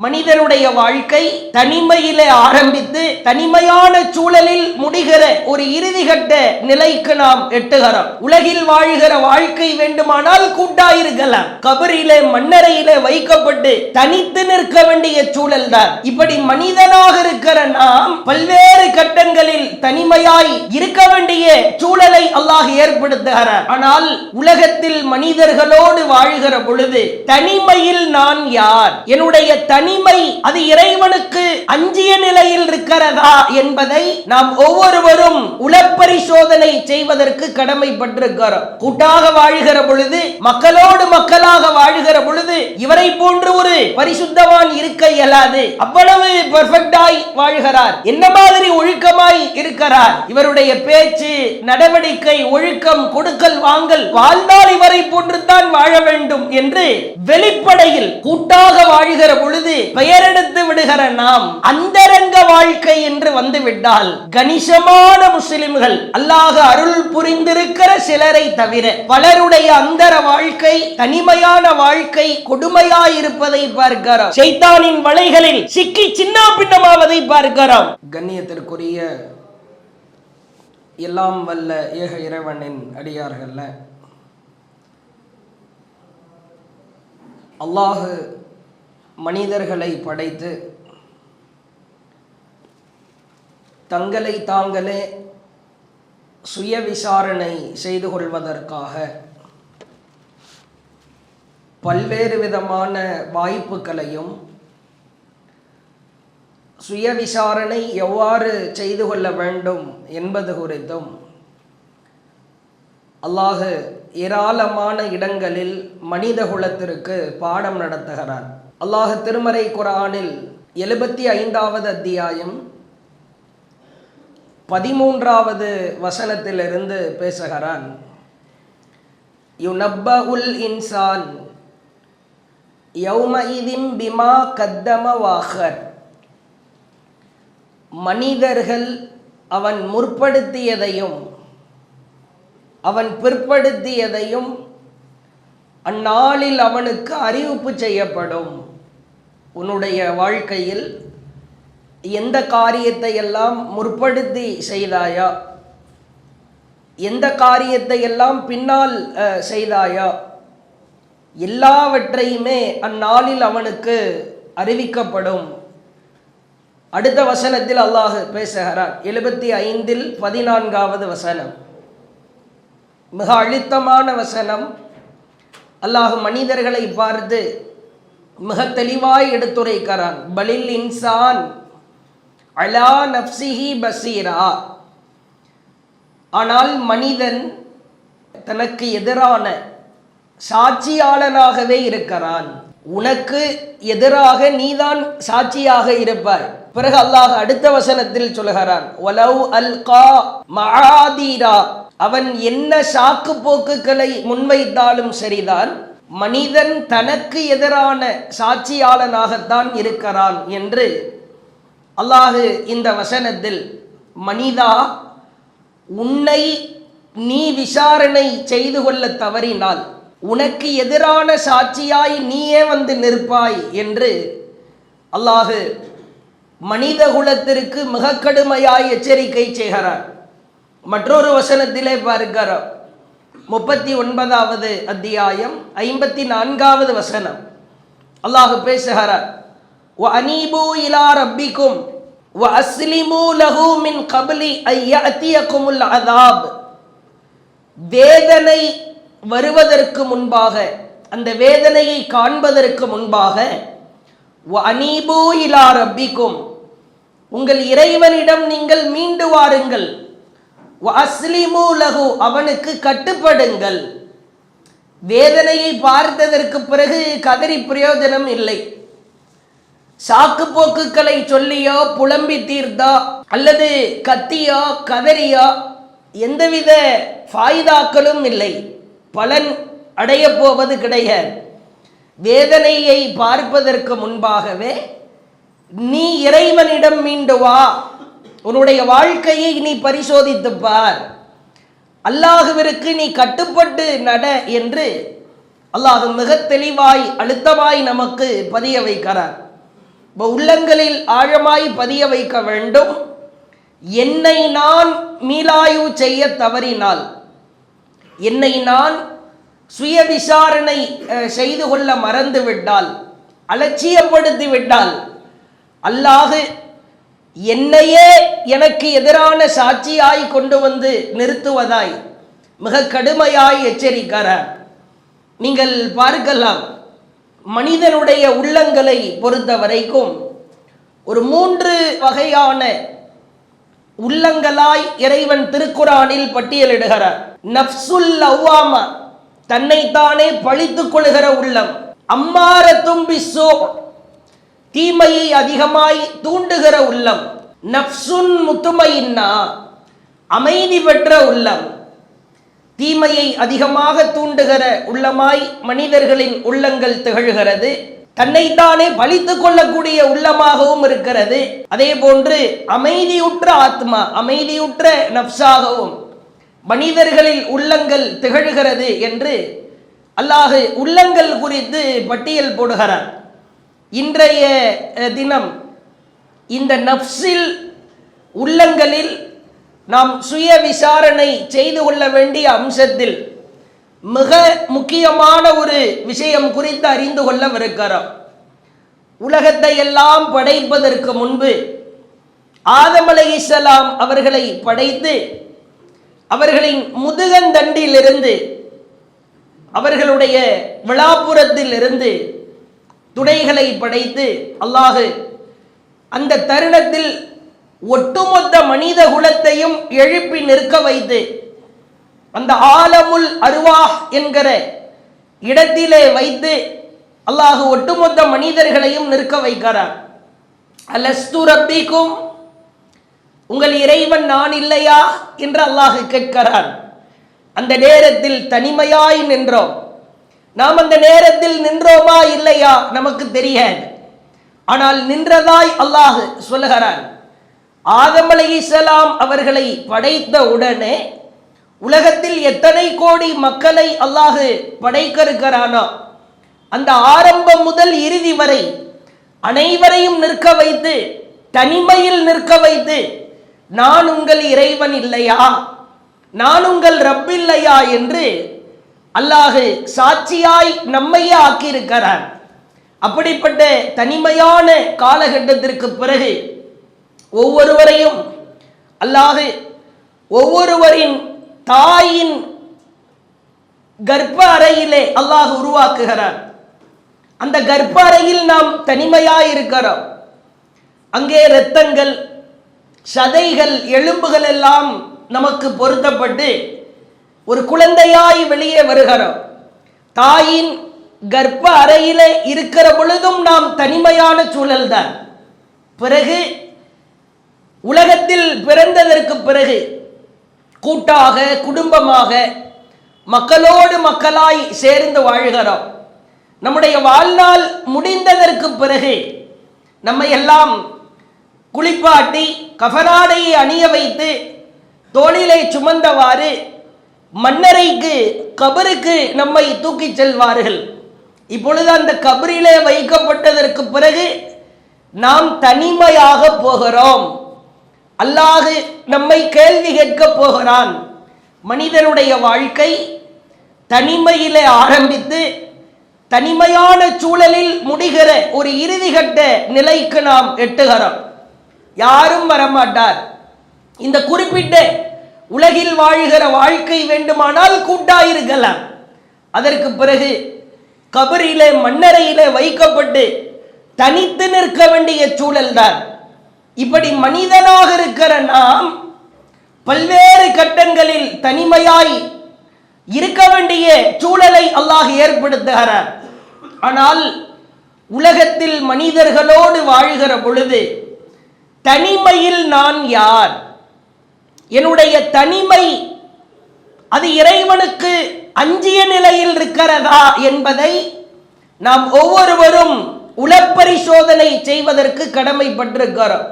மனிதனுடைய வாழ்க்கை தனிமையிலே ஆரம்பித்து தனிமையான சூழலில் முடிகிற ஒரு இறுதிகட்ட நிலைக்கு நாம் எட்டுகிறோம். உலகில் வாழ்கிற வாழ்க்கை வேண்டுமானால் கூட்டாயிருக்கலாம். கபரிலே மண்ணறையிலே வைக்கப்பட்டு தனித்து நிற்க வேண்டிய சூழல் தான். இப்படி மனிதனாக இருக்கிற நாம் பல்வேறு கட்டங்களில் தனிமையாய் இருக்க வேண்டிய சூழலை அல்லாஹ் ஏற்படுத்துகிறார். ஆனால் உலகத்தில் மனிதர்களோடு வாழ்கிற பொழுது தனிமையில் நான் யார், என்னுடைய தனிமை அது இறைவனுக்கு அஞ்சிய நிலையில் இருக்கிறதா என்பதை நாம் ஒவ்வொருவரும் உளப்பரிசோதனை செய்வதற்கு கடமைப்பட்டிருக்கிறோம். கூட்டாக வாழ்கிற பொழுது, மக்களோடு மக்களாக வாழ்கிற பொழுது இவரை போன்று ஒரு பரிசுத்தவான் இருக்க இயலாது. அவ்வளவு பெர்ஃபெக்டாய் வாழ்கிறார், என்ன மாதிரி ஒழுக்கமாய் இருக்கிறார், இவருடைய பேச்சு நடவடிக்கை ஒழுக்கம் கொடுக்கல் வாங்கல் வாழ்ந்தால் இவரை போன்று தான் வாழ வேண்டும் என்று வெளிப்படையில் கூட்டாக வாழ்கிற பொழுது பெயரெடுத்து விடுகிற நாம் அந்தரங்க வாழ்க்கை என்று வந்துவிட்டால் கணிசமான முஸ்லிம்கள், அல்லாஹ் அருள் புரிந்திருக்கிற சிலரை தவிர பலருடைய அந்தர வாழ்க்கை, தனிமையான வாழ்க்கை கொடுமையாயிருப்பதை பார்க்கிறோம். ஷைத்தானின் வலைகளில் சிக்கி சின்ன பின்னமாவதை பார்க்கிறோம். கண்ணியத்திற்குரிய எல்லாம் வல்ல ஏக இறைவனின் அடியார்கள்ல, அல்லாஹ் மனிதர்களை படைத்து தங்களை தாங்களே சுய விசாரணை செய்து கொள்வதற்காக பல்வேறு விதமான வாய்ப்புகளையும், சுய விசாரணை எவ்வாறு செய்து கொள்ள வேண்டும் என்பது குறித்தும் அல்லாஹ் ஏராளமான இடங்களில் மனித குலத்திற்கு பாடம் நடத்துகிறார். அல்லாஹ் திருமறை குர்ஆனில் 75வது அத்தியாயம் 13வது வசனத்திலிருந்து பேசுகிறான். யுனப்பஉல் இன்சான் யௌமஇதின் பிமா கத்தம வாஹர். மனிதர்கள் அவன் முற்படுத்தியதையும் அவன் பிற்படுத்தியதையும் அந்நாளில் அவனுக்கு அறிவிப்பு செய்யப்படும். உன்னுடைய வாழ்க்கையில் எந்த காரியத்தை எல்லாம் முற்படுத்தி செய்தாயா, எந்த காரியத்தை எல்லாம் பின்னால் செய்தாயா, எல்லாவற்றையுமே அந்நாளில் அவனுக்கு அறிவிக்கப்படும். அடுத்த வசனத்தில் அல்லாஹ் பேசுகிறான். 75ல் 14வது வசனம் மிக அழுத்தமான வசனம். அல்லாஹ் மனிதர்களை பார்த்து மிக தெளிவாய் எடுத்துரைக்கிறான். பலில் இன்சான் அலா நஃப்ஸிஹி பஸீரா. ஆனால் மனிதன் தனக்கு எதிரான சாட்சியாளனாகவே இருக்கிறான். உனக்கு எதிராக நீதான் சாட்சியாக இருப்பாய். பிறகு அல்லாஹ் அடுத்த வசனத்தில் சொல்கிறான், வலவ் அல்கா மஆதீரா. அவன் என்ன சாக்கு போக்குகளை முன்வைத்தாலும் சரிதான், மனிதன் தனக்கு எதிரான சாட்சியாளனாகத்தான் இருக்கிறான் என்று அல்லாஹ் இந்த வசனத்தில், மனிதா, உன்னை நீ விசாரணை செய்து கொள்ள தவறினால் உனக்கு எதிரான சாட்சியாய் நீயே வந்து நிற்பாய் என்று அல்லாஹ் மனித குலத்திற்கு மிக கடுமையாய் எச்சரிக்கை செய்கிறார். மற்றொரு வசனத்திலே பார்க்கிறோம். 39வது அத்தியாயம் 54வது வசனம். அல்லாஹ் பேசுகிறார். வஅனீபு இலா ரப்பிக்கும் வஅஸ்லிமு லஹு மின் கப்லி அய்யஅதியகுமுல் அஸாப். வேதனை வருவதற்கு முன்பாக, அந்த வேதனையை காண்பதற்கு முன்பாக, வஅனீபு இலா ரப்பிக்கும், உங்கள் இறைவனிடம் நீங்கள் மீண்டு வாருங்கள், வஅஸ்லிமு லஹு, அவனுக்கு கட்டுப்படுங்கள். வேதனையை பார்த்ததற்கு பிறகு கதறி பிரயோஜனம் இல்லை. சாக்கு போக்குகளை சொல்லியோ புலம்பி தீர்த்தா அல்லது கத்தியா கதறியா எந்தவித ஃபாயிதாக்களும் இல்லை, பலன் அடைய போவது கிடையாது. வேதனையை பார்ப்பதற்கு முன்பாகவே நீ இறைவனிடம் மீண்டு வா, உன்னுடைய வாழ்க்கையை நீ பரிசோதித்து பார், அல்லாஹுவிற்கு நீ கட்டுப்பட்டு நட என்று அல்லாஹ் மிக தெளிவாய் அழுத்தமாய் நமக்கு பதிய வைக்கிறார். உள்ளங்களில் ஆழமாய் பதிய வைக்க வேண்டும். என்னை நான் மீளாய்வு செய்ய தவறினால், என்னை நான் சுய விசாரணை செய்து கொள்ள மறந்து விட்டால், அலட்சியப்படுத்தி விட்டால், அல்லாஹ் என்னையே எனக்கு எதிரான சாட்சியாய் கொண்டு வந்து நிறுத்துவதாய் மிக கடுமையாய் எச்சரிக்கிறார். நீங்கள் பார்க்கலாம், மனிதனுடைய உள்ளங்களை பொறுத்த வரைக்கும் ஒரு 3 வகையான உள்ளங்களாய் இறைவன் திருக்குரானில் பட்டியலிடுகிறார். நஃப்சுல் லவ்வாமா, தன்னைத்தானே பழித்துக் கொள்கிற உள்ளம். அம்மாரத்தும் பிஸ்ஸூ, தீமையை அதிகமாய் தூண்டுகிற உள்ளம். நஃப்சுன் முத்துமையின்னா, அமைதி பெற்ற உள்ளம். தீமையை அதிகமாக தூண்டுகிற உள்ளமாய் மனிதர்களின் உள்ளங்கள் திகழ்கிறது. தன்னைத்தானே பழித்துக் கொள்ளக்கூடிய உள்ளமாகவும் இருக்கிறது. அதே போன்று அமைதியுற்ற ஆத்மா, அமைதியுற்ற நஃப்ஸாகவும் மனிதர்களில் உள்ளங்கள் திகழ்கிறது என்று அல்லாஹ் உள்ளங்கள் குறித்து பட்டியல் போடுகிறார். இன்றைய தினம் இந்த நஃப்ஸில், உள்ளங்களில் நாம் சுய விசாரணை செய்து கொள்ள வேண்டிய அம்சத்தில் மிக முக்கியமான ஒரு விஷயம் குறித்து அறிந்து கொள்ளவிருக்கிறோம். உலகத்தை எல்லாம் படைப்பதற்கு முன்பு ஆதம் அலைஹிஸ்ஸலாம் அவர்களை படைத்து, அவர்களின் முதுகந்தண்டிலிருந்து, அவர்களுடைய விழாப்புறத்தில் இருந்து துடைகளை படைத்து அல்லாஹ் அந்த தருணத்தில் ஒட்டுமொத்த மனித குலத்தையும் எழுப்பி நிற்க வைத்து, அந்த ஆலமுல் அர்வாஹ் என்கிற இடத்திலே வைத்து அல்லாஹ் ஒட்டுமொத்த மனிதர்களையும் நிற்க வைக்கிறார். அலஸ்து ரப்பிக்கும், உங்கள் இறைவன் நான் இல்லையா என்று அல்லாஹ் கேட்கிறார். அந்த நேரத்தில் தனிமையாய் நின்றோம். நாம் அந்த நேரத்தில் நின்றோமா இல்லையா நமக்கு தெரியாது. ஆனால் நின்றதாய் அல்லாஹ் சொல்லுகிறான். ஆதம் அலைஹிஸ்ஸலாம் அவர்களை படைத்த உடனே உலகத்தில் எத்தனை கோடி மக்களை அல்லாஹ் படைக்க இருக்கிறானோ, அந்த ஆரம்பம் முதல் இறுதி வரை அனைவரையும் நிற்க வைத்து, தனிமையில் நிற்க வைத்து, நான் உங்கள் இறைவன் இல்லையா, நான் உங்கள் ரப் இல்லையா என்று அல்லாஹ் சாட்சியாய் நம்மையே ஆக்கியிருக்கிறான். அப்படிப்பட்ட தனிமையான காலகட்டத்திற்கு பிறகு ஒவ்வொருவரையும் அல்லாஹ் ஒவ்வொருவரின் தாயின் கர்ப்ப அறையிலே அல்லாஹ் உருவாக்குகிறார். அந்த கர்ப்ப அறையில் நாம் தனிமையாய் இருக்கிறோம். அங்கே இரத்தங்கள், சதைகள், எலும்புகள் எல்லாம் நமக்கு பொருத்தப்பட்டு ஒரு குழந்தையாய் வெளியே வருகிறோம். தாயின் கர்ப்ப அறையிலே இருக்கிற பொழுதும் நாம் தனிமையான சூழல்தான். பிறகு உலகத்தில் பிறந்ததற்கு பிறகு கூட்டாக, குடும்பமாக, மக்களோடு மக்களாய் சேர்ந்து வாழ்கிறோம். நம்முடைய வாழ்நாள் முடிந்ததற்கு பிறகு நம்மை எல்லாம் குளிப்பாட்டி கஃனாடையை அணிய வைத்து தோளிலே சுமந்தவாறு மன்னரைக்கு, கபருக்கு நம்மை தூக்கி செல்வார்கள். இப்பொழுது அந்த கபரிலே வைக்கப்பட்டதற்கு பிறகு நாம் தனிமையாக போகிறோம். அல்லாஹ் நம்மை கேள்வி கேட்க போகிறான். மனிதனுடைய வாழ்க்கை தனிமையிலே ஆரம்பித்து தனிமையான சூழலில் முடிகிற ஒரு இறுதிகட்ட நிலைக்கு நாம் எட்டுகிறோம். யாரும் வரமாட்டார். இந்த குறிப்பிட்ட உலகில் வாழ்கிற வாழ்க்கை வேண்டுமானால் கூட்டாயிருக்கலாம். அதற்கு பிறகு கபரிலே, மண்ணறையிலே வைக்கப்பட்டு தனித்து நிற்க வேண்டிய சூழல்தான். இப்படி மனிதனாக இருக்கிற நாம் பல்வேறு கட்டங்களில் தனிமையாய் இருக்க வேண்டிய சூழலை அல்லாஹ் ஏற்படுத்துகிறார். ஆனால் உலகத்தில் மனிதர்களோடு வாழ்கிற பொழுது தனிமையில் நான் யார், என்னுடைய தனிமை அது இறைவனுக்கு அஞ்சிய நிலையில் இருக்கிறதா என்பதை நாம் ஒவ்வொருவரும் உளப்பரிசோதனை செய்வதற்கு கடமைப்பட்டிருக்கிறோம்.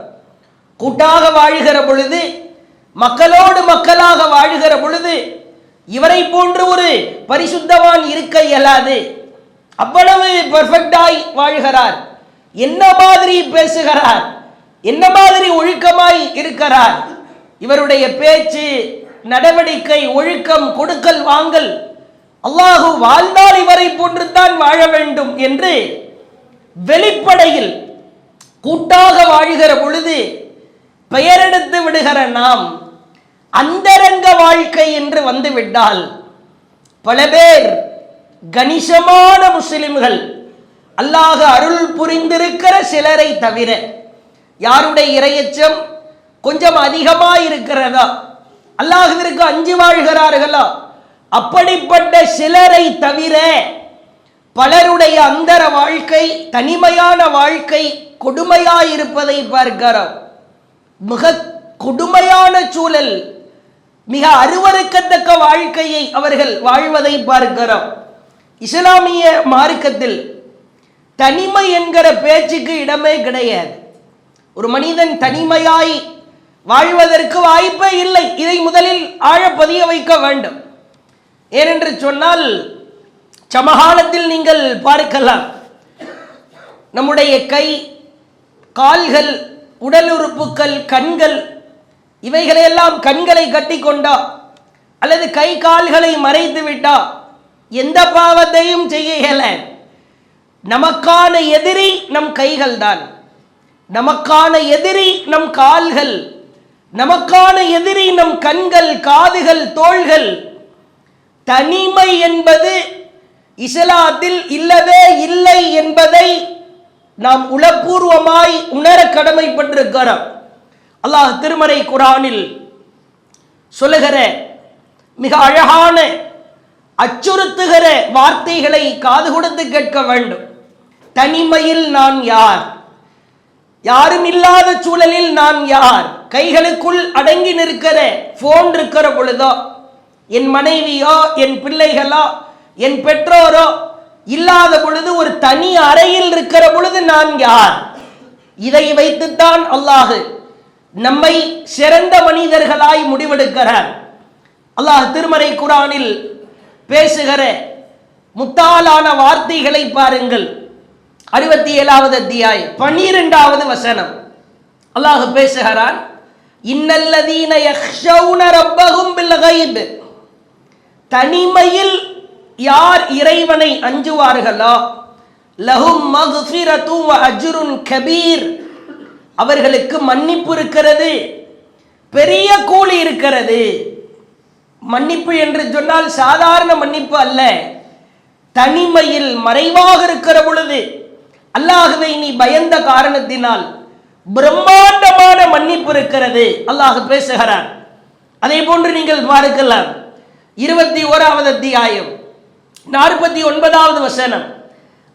கூட்டாக வாழ்கிற பொழுது, மக்களோடு மக்களாக வாழ்கிற பொழுது இவரை போன்று ஒரு பரிசுத்தவான் இருக்க இயலாது. அவ்வளவு பெர்ஃபெக்டாய் வாழ்கிறார். என்ன மாதிரி பேசுகிறார், என்ன மாதிரி ஒழுக்கமாய் இருக்கிறார், இவருடைய பேச்சு, நடவடிக்கை, ஒழுக்கம், கொடுக்கல் வாங்கல், அல்லாஹு வாழ்ந்தால் இவரை போன்றுதான் வாழ வேண்டும் என்று வெளிப்படையில் கூட்டாக வாழ்கிற பொழுது பெயரெடுத்து விடுகிற நாம் அந்தரங்க வாழ்க்கை என்று வந்துவிட்டால் பல பேர், கணிசமான முஸ்லிம்கள், அல்லாஹ் அருள் புரிந்திருக்கிற சிலரை தவிர, யாருடைய இறையச்சம் கொஞ்சம் அதிகமாக இருக்கிறதா, அல்லாஹ்விற்கு அஞ்சி வாழ்கிறார்களா, அப்படிப்பட்ட சிலரை தவிர பலருடைய அந்தர வாழ்க்கை, தனிமையான வாழ்க்கை கொடுமையாயிருப்பதை பார்க்கிறோம். மிக கொடுமையான சூழல், மிக அருவருக்கத்தக்க வாழ்க்கையை அவர்கள் வாழ்வதை பார்க்கிறோம். இஸ்லாமிய மார்க்கத்தில் தனிமை என்கிற பேச்சுக்கு இடமே கிடையாது. ஒரு மனிதன் தனிமையாய் வாழ்வதற்கு வாய்ப்பே இல்லை. இதை முதலில் ஆழ பதிய வைக்க வேண்டும். ஏனென்று சொன்னால், சமகாலத்தில் நீங்கள் பார்க்கலாம், நம்முடைய கை, கால்கள், உடல் உறுப்புகள், கண்கள், இவைகளையெல்லாம் கண்களை கட்டி கொண்டா அல்லது கை கால்களை மறைத்து விட்டா எந்த பாவத்தையும் செய்ய இயல. நமக்கான எதிரி நம் கைகள் தான், நமக்கான எதிரி நம் கால்கள், நமக்கான எதிரி நம் கண்கள், காதுகள், தோள்கள். தனிமை என்பது இஸ்லாத்தில் இல்லவே இல்லை என்பதை நாம் உளப்பூர்வமாய் உணர கடமைப்பட்டிருக்கிறோம். அல்லாஹ் திருமறை குர்ஆனில் சொல்லுகிற மிக அழகான அச்சுறுத்துகிற வார்த்தைகளை காது கொடுத்து கேட்க வேண்டும். தனிமையில் நான் யார், யாரும் இல்லாத சூழலில் நான் யார், கைகளுக்குள் அடங்கி நிற்கிற போன் இருக்கிற பொழுதோ, என் மனைவியோ, என் பிள்ளைகளோ, என் பெற்றோரோ இல்லாத பொழுது, ஒரு தனி அறையில் இருக்கிற பொழுது நான் யார், இதை வைத்துத்தான் அல்லாஹ் நம்மை சிறந்த மனிதர்களாய் முடிவெடுக்கிறார். அல்லாஹ் திருமறை குர்ஆனில் பேசுகிற முத்தாலான வார்த்தைகளை பாருங்கள். 67வது அத்தியாயம் 12வது வசனம். அல்லாஹ் பேசுகிறான், இன்னல்லதீன யக்ஷௌன ரப்பஹும் பில் கைப், தனிமையில் யார் இறைவனை அஞ்சுவார்களோ, லஹும் மக்ஃபிரத்தும் வ அஜ்ருன் கபீர், அவர்களுக்கு மன்னிப்பு இருக்கிறது, பெரிய கூலி இருக்கிறது. மன்னிப்பு என்று சொன்னால் சாதாரண மன்னிப்பு அல்ல. தனிமையில் மறைவாக இருக்கிற பொழுது அல்லாஹ்வை நீ பயந்த காரணத்தினால் பிரம்மாண்டமான மன்னிப்பு இருக்கிறது. அல்லாஹ் பேசுகிறான். அதே போன்று நீங்கள் பார்க்கலாம், 21வது அத்தியாயம் 49வது வசனம்,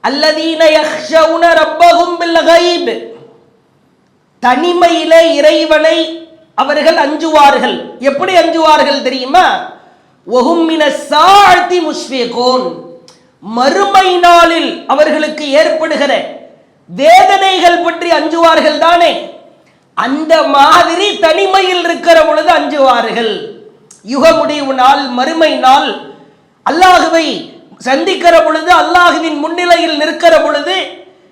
அல்லதீன யக்ஷௌன ரப்பஹும் பில் கைப், தனிமையிலே இறைவனை அவர்கள் அஞ்சுவார்கள். எப்படி அஞ்சுவார்கள் தெரியுமா? வஹும் மினஸ் ஸாஅத்தி முஷ்ஃபிகூன், மறுமை நாளில் அவர்களுக்கு ஏற்படுகிற வேதனைகள் பற்றி அஞ்சுவார்கள் தானே, அந்த மாதிரி தனிமையில் இருக்கிற பொழுது அஞ்சுவார்கள். யுக முடிவு நாள், மறுமை நாள், அல்லாஹுவை சந்திக்கிற பொழுது, அல்லாஹுவின் முன்னிலையில் நிற்கிற பொழுது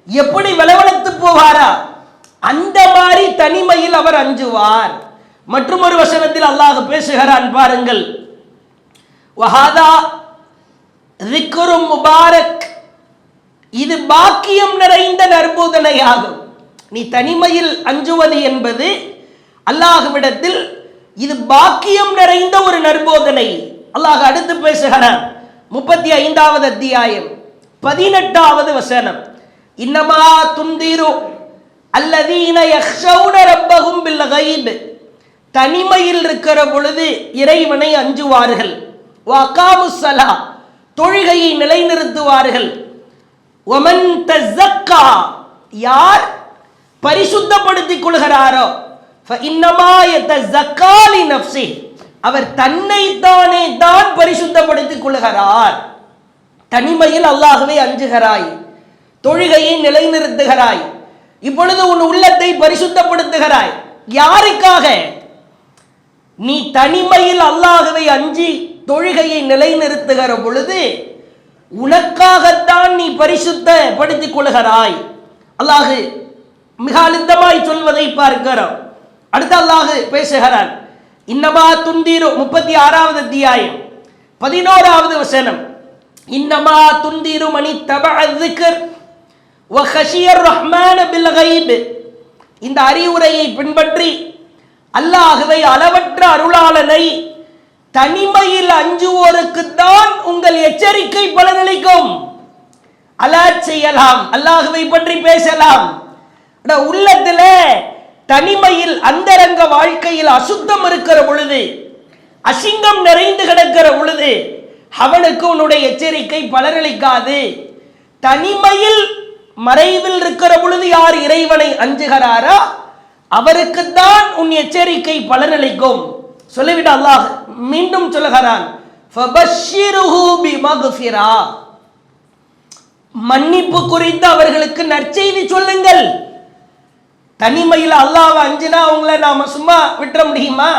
எப்படி வளவளத்து போவாரா, அந்த மாதிரி தனிமையில் அவர் அஞ்சுவார். மற்றும் ஒரு வசனத்தில் அல்லாஹ் பேசுகிறான் பாருங்கள், வஹாதா ذிக்ரும் முபாரக், இது பாக்கியம் நிறைந்த நற்போதனையாகும். நீ தனிமையில் அஞ்சுவது என்பது அல்லாஹ்விடத்தில் இது பாக்கியம் நிறைந்த ஒரு நற்போதனை. அல்லாஹ் அடுத்து பேசுகிறான் 35வது அத்தியாயம் 18வது வசனம், இன்னமா துந்திரு அல்லதீன யக்ஷௌன ரப்பஹும் பில் கைப், தனிமையில் இருக்கிற பொழுது இறைவனை அஞ்சுவார்கள். வஅகாமுஸ் ஸலா, தொழுகையை நிலைநிறுத்துவார்கள். வமன் தஸக்கா, யார் பரிசுத்தப்படுத்திக் கொள்கிறாரோ, ஃபஇன்னமா யதஸக்கா லினஃப்ஸிஹி, அவர் தன்னைத்தானே தான் பரிசுத்தப்படுத்திக் கொள்கிறார். தனிமையில் அல்லாஹ்வை அஞ்சுகிறாய், தொழுகையை நிலைநிறுத்துகிறாய், இப்பொழுது உன் உள்ளத்தை பரிசுத்தப்படுத்துகிறாய். யாருக்காக? நீ தனிமையில் அல்லாஹ்வை அஞ்சி தொழுகையை நிலைநிறுத்துகிற பொழுது உனக்காகத்தான் நீ பரிசுத்தப்படுத்திக் கொள்கிறாய். அல்லாஹ் மிக அழுத்தமாய் சொல்வதை பார்க்கிறோம். அடுத்து அல்லாஹ் பேசுகிறான். இன்னமா துன்திரு 36வது அத்தியாயம் 11வது வசனம். இன்னமா துன்திரு மனி தபஅ ذிக்ர் வ ஹஷியர் ரஹ்மான பில் கைப். இந்த அறிவுரையை பின்பற்றி அல்லாஹ்வை அளவற்ற அருளாளனை தனிமையில் அஞ்சுவோருக்கு தான் உங்கள் எச்சரிக்கை பலனளிக்கும். அலர்ட் செய்யலாம், அல்லாஹ்வை பற்றி பேசலாம். உள்ளத்துல தனிமையில் அந்தரங்க வாழ்க்கையில் அசுத்தம் இருக்கிற பொழுது, அசிங்கம் நிறைந்து கிடக்கிற பொழுது அவனுக்கு உன்னுடைய எச்சரிக்கை பலனளிக்காது. தனிமையில் மறைவில் இருக்கிற பொழுது யார் இறைவனை அஞ்சுகிறாரோ அவருக்குத்தான் உன் எச்சரிக்கை பலனளிக்கும். சொல்லிவிட்டு அல்லாஹ் மீண்டும் சொல்லுகிறான், ஃபபஷ்ஷிருஹு பிமக்ஃபிரா. மன்னிப்பு குறித்து அவர்களுக்கு நற்செய்தி சொல்லுங்கள். தனிமையில் அல்லாஹ்வை அஞ்சினா அவங்கள நாம சும்மா விட்டுற முடியுமா?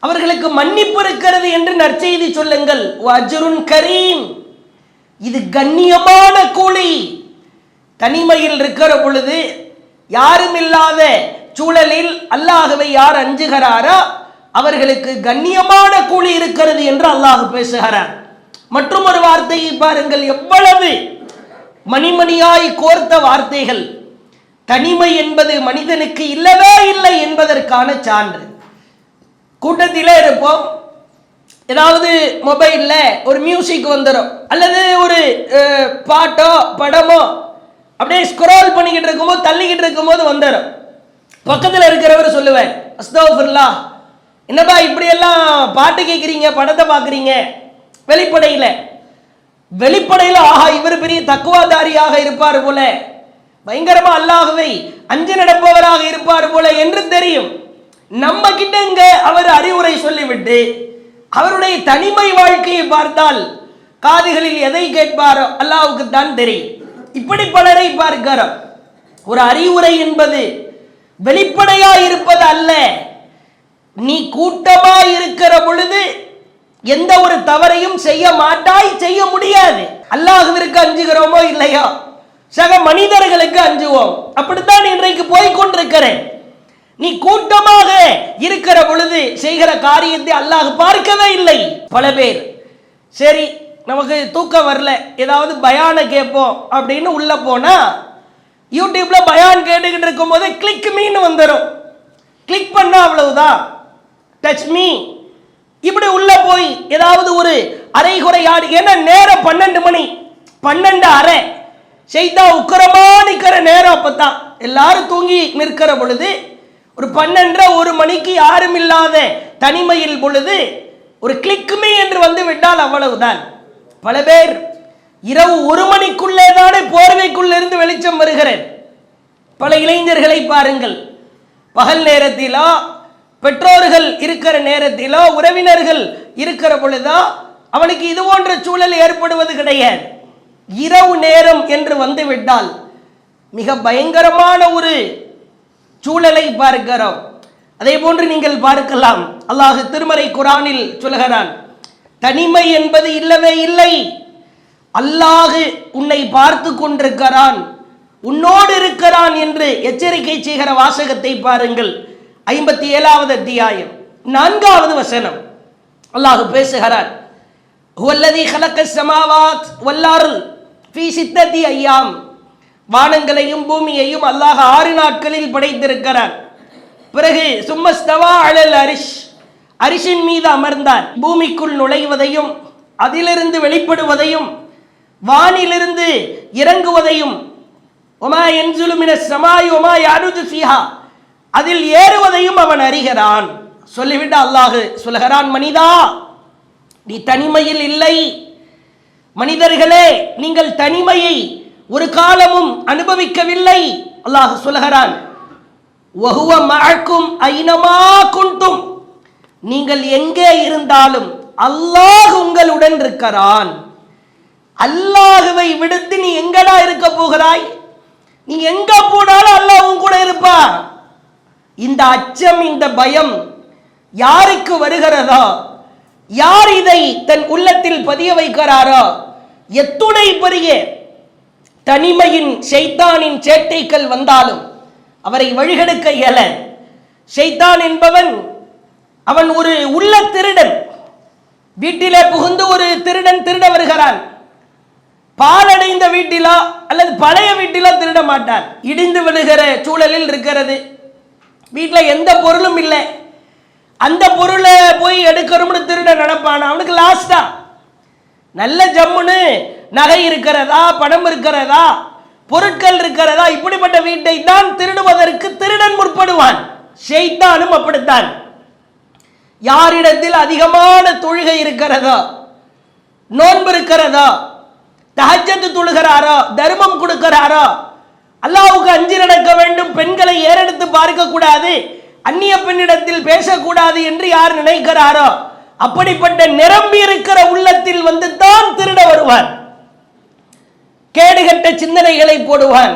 அவர்களுக்கு மன்னிப்பு இருக்கிறது என்று நற்செய்தி சொல்லுங்கள். வஜ்ருன் கரீம், இது கண்ணியமான கூலி. தனிமையில் இருக்கிற பொழுது யாரும் இல்லாத சூழலில் அல்லாஹ்வை யார் அஞ்சுகிறாரோ அவர்களுக்கு கண்ணியமான கூலி இருக்கிறது என்று அல்லாஹ் பேசுகிறார். மற்றும் ஒரு வார்த்தையை பாருங்கள், எவ்வளவு மணிமணியாய் கோர்த்த வார்த்தைகள். தனிமை என்பது மனிதனுக்கு இல்லவே இல்லை என்பதற்கான சான்று. கூட்டத்திலே இருப்போம், ஏதாவது மொபைல்ல ஒரு மியூசிக் வந்துடும், அல்லது ஒரு பாட்டோ படமோ அப்படியே ஸ்க்ரோல் பண்ணிக்கிட்டு இருக்கும்போது தள்ளிக்கிட்டு இருக்கும்போது வந்துடும். பக்கத்தில் இருக்கிறவர் சொல்லுவேன், அஸ்தக்ஃபிருல்லாஹ், என்னப்பா இப்படியெல்லாம் பாட்டு கேட்குறீங்க, படத்தை பார்க்குறீங்க. வெளிப்படையில் ஆஹா இவர் பெரிய தக்குவாதாரியாக இருப்பார் போல, பயங்கரமா அல்லாஹ்வை அஞ்சு நடப்பவராக இருப்பார் போல என்று தெரியும். நம்ம கிட்ட இங்க அவர் அறிவுரை சொல்லிவிட்டு அவருடைய தனிமை வாழ்க்கையை பார்த்தால் காதுகளில் எதை கேட்பாரோ அல்லாஹ்வுக்கு தான் தெரியும். இப்படி பலரை பார்க்கிறோம். ஒரு அறிவுரை என்பது வெளிப்படையா இருப்பது அல்ல. நீ கூட்டமாய் இருக்கிற பொழுது எந்த ஒரு தவறையும் செய்ய மாட்டாய், செய்ய முடியாது. அல்லாஹ்விற்கு அஞ்சுகிறோமோ இல்லையா, சக மனிதர்களுக்கு அஞ்சுவோம். அப்படித்தான் இன்றைக்கு போய்கொண்டிருக்கிறேன். நீ கூட்டமாக இருக்கிற பொழுது செய்கிற காரியத்தை அல்லாஹ் பார்க்கவே இல்லை. பல பேர் சரி நமக்கு தூக்கம் வரல, ஏதாவது பயான கேட்போம் அப்படின்னு உள்ள போனா யூடியூப்ல பயான் கேட்டுக்கிட்டு இருக்கும் போது கிளிக் மீன்னு வந்துடும். கிளிக் பண்ணா அவ்வளவுதான், டச் மீ இப்படி உள்ள போய் ஏதாவது ஒரு அரைகுறை ஆடு. ஏன்னா நேரம் 12 மணி 12:30 செய்தா உக்கரமா நிற்கிற நேரம். அப்பதான் எல்லாரும் தூங்கி நிற்கிற பொழுது ஒரு 12:30 1 மணிக்கு யாரும் இல்லாத தனிமையில் பொழுது ஒரு கிளிக்குமே என்று வந்து விட்டால் அவ்வளவுதான். பல பேர் இரவு 1 மணிக்குள்ளே தானே போர்வைக்குள்ள இருந்து வெளிச்சம் வருகிறேன். பல இளைஞர்களை பாருங்கள், பகல் நேரத்திலோ பெற்றோர்கள் இருக்கிற நேரத்திலோ உறவினர்கள் இருக்கிற பொழுதோ அவனுக்கு இது போன்ற சூழல் ஏற்படுவது கிடையாது. இரவு நேரம் என்று வந்து விட்டால் மிக பயங்கரமான ஒரு சூழலை பார்க்கிறோம். அதே போன்று நீங்கள் பார்க்கலாம், அல்லாஹ் திருமறை குர்ஆனில் சொல்கிறான், தனிமை என்பது இல்லவே இல்லை. அல்லாஹ் உன்னை பார்த்து கொண்டிருக்கிறான், உன்னோடு இருக்கிறான் என்று எச்சரிக்கை செய்கிற வாசகத்தை பாருங்கள். 57வது அத்தியாயம் 4வது வசனம் அல்லாஹ் பேசுகிறான், ஹுவல்லதீ ஹலக்கஸ் ஸமாவாத் வல் அர்த் ஃபீ சித்தத்தி அய்யாம். வானங்களையும் பூமியையும் அல்லாஹ் 6 நாட்களில் படைத்திருக்கிறான். பிறகு சும்மஸ்தவா அலல் அரிஷ், அரிஷின் மீது அமர்ந்தான். பூமிக்குள் நுழைவதையும் அதிலிருந்து வெளிப்படுவதையும் வானிலிருந்து இறங்குவதையும் ஒமா யன்ஸுலு மினஸ் ஸமாஇ ஒமா யஅருஜு ஃபீஹா, அதில் ஏறுவதையும் அவன் அறிகிறான். சொல்லிவிட்டு அல்லாஹ் சொல்கிறான், மனிதா நீ தனிமையில் இல்லை. மனிதர்களே நீங்கள் தனிமையை ஒரு காலமும் அனுபவிக்கவில்லை. அல்லாஹ் சொல்கிறான், வஹுவ மஅக்கும் ஐனமா குன்தும், நீங்கள் எங்கே இருந்தாலும் அல்லாஹ் உங்களுடன் இருக்கிறான். அல்லாஹ்வை விடுத்து நீ எங்கடா இருக்க போகிறாய்? நீ எங்க போனாலும் அல்லாஹ் உன் கூட இருப்பார். இந்த அச்சம், இந்த பயம் யாருக்கு வருகிறதோ, யார் இதை தன் உள்ளத்தில் பதிய வைக்கிறாரோ, எத்துணை பெரிய தனிமையின் ஷைத்தானின் சேட்டைகள் வந்தாலும் அவரை வழிகெடுக்க இயல. ஷைத்தான் என்பவன் அவன் ஒரு உள்ள திருடன். வீட்டிலே புகுந்து ஒரு திருடன் திருட வருகிறான். பாலடைந்த வீட்டிலோ அல்லது பழைய வீட்டிலோ திருட மாட்டான். இடிந்து விழுகிற சூழலில் இருக்கிறது, வீட்டில் எந்த பொருளும் இல்லை, அந்த பொருளை போய் எடுக்கணும்னு திருட நடப்பான். அவனுக்கு லாஸ்டா நல்ல ஜம்முன்னு நகை இருக்கிறதா, பணம் இருக்கிறதா, பொருட்கள் இருக்கிறதா, இப்படிப்பட்ட வீட்டை தான் திருடுவதற்கு திருடன் முற்படுவான். ஷைத்தானும் அப்படித்தான். யாரிடத்தில் அதிகமான தொழுகை இருக்கிறதோ, நோன்பு இருக்கிறதோ, தஹஜ்ஜத் தொழுகிறாரோ, தர்மம் கொடுக்கிறாரோ, அல்லாஹ்வுக்கு அஞ்சி நடக்க வேண்டும், பெண்களை ஏறெடுத்து பார்க்க கூடாது, அந்நிய பெண்ணிடத்தில் பேசக்கூடாது என்று யார் நினைக்கிறாரோ அப்படிப்பட்ட நிரம்பி இருக்கிற உள்ளத்தில் வந்து தான் திருட வருவான். கேடுகட்ட சிந்தனைகளை போடுவான்.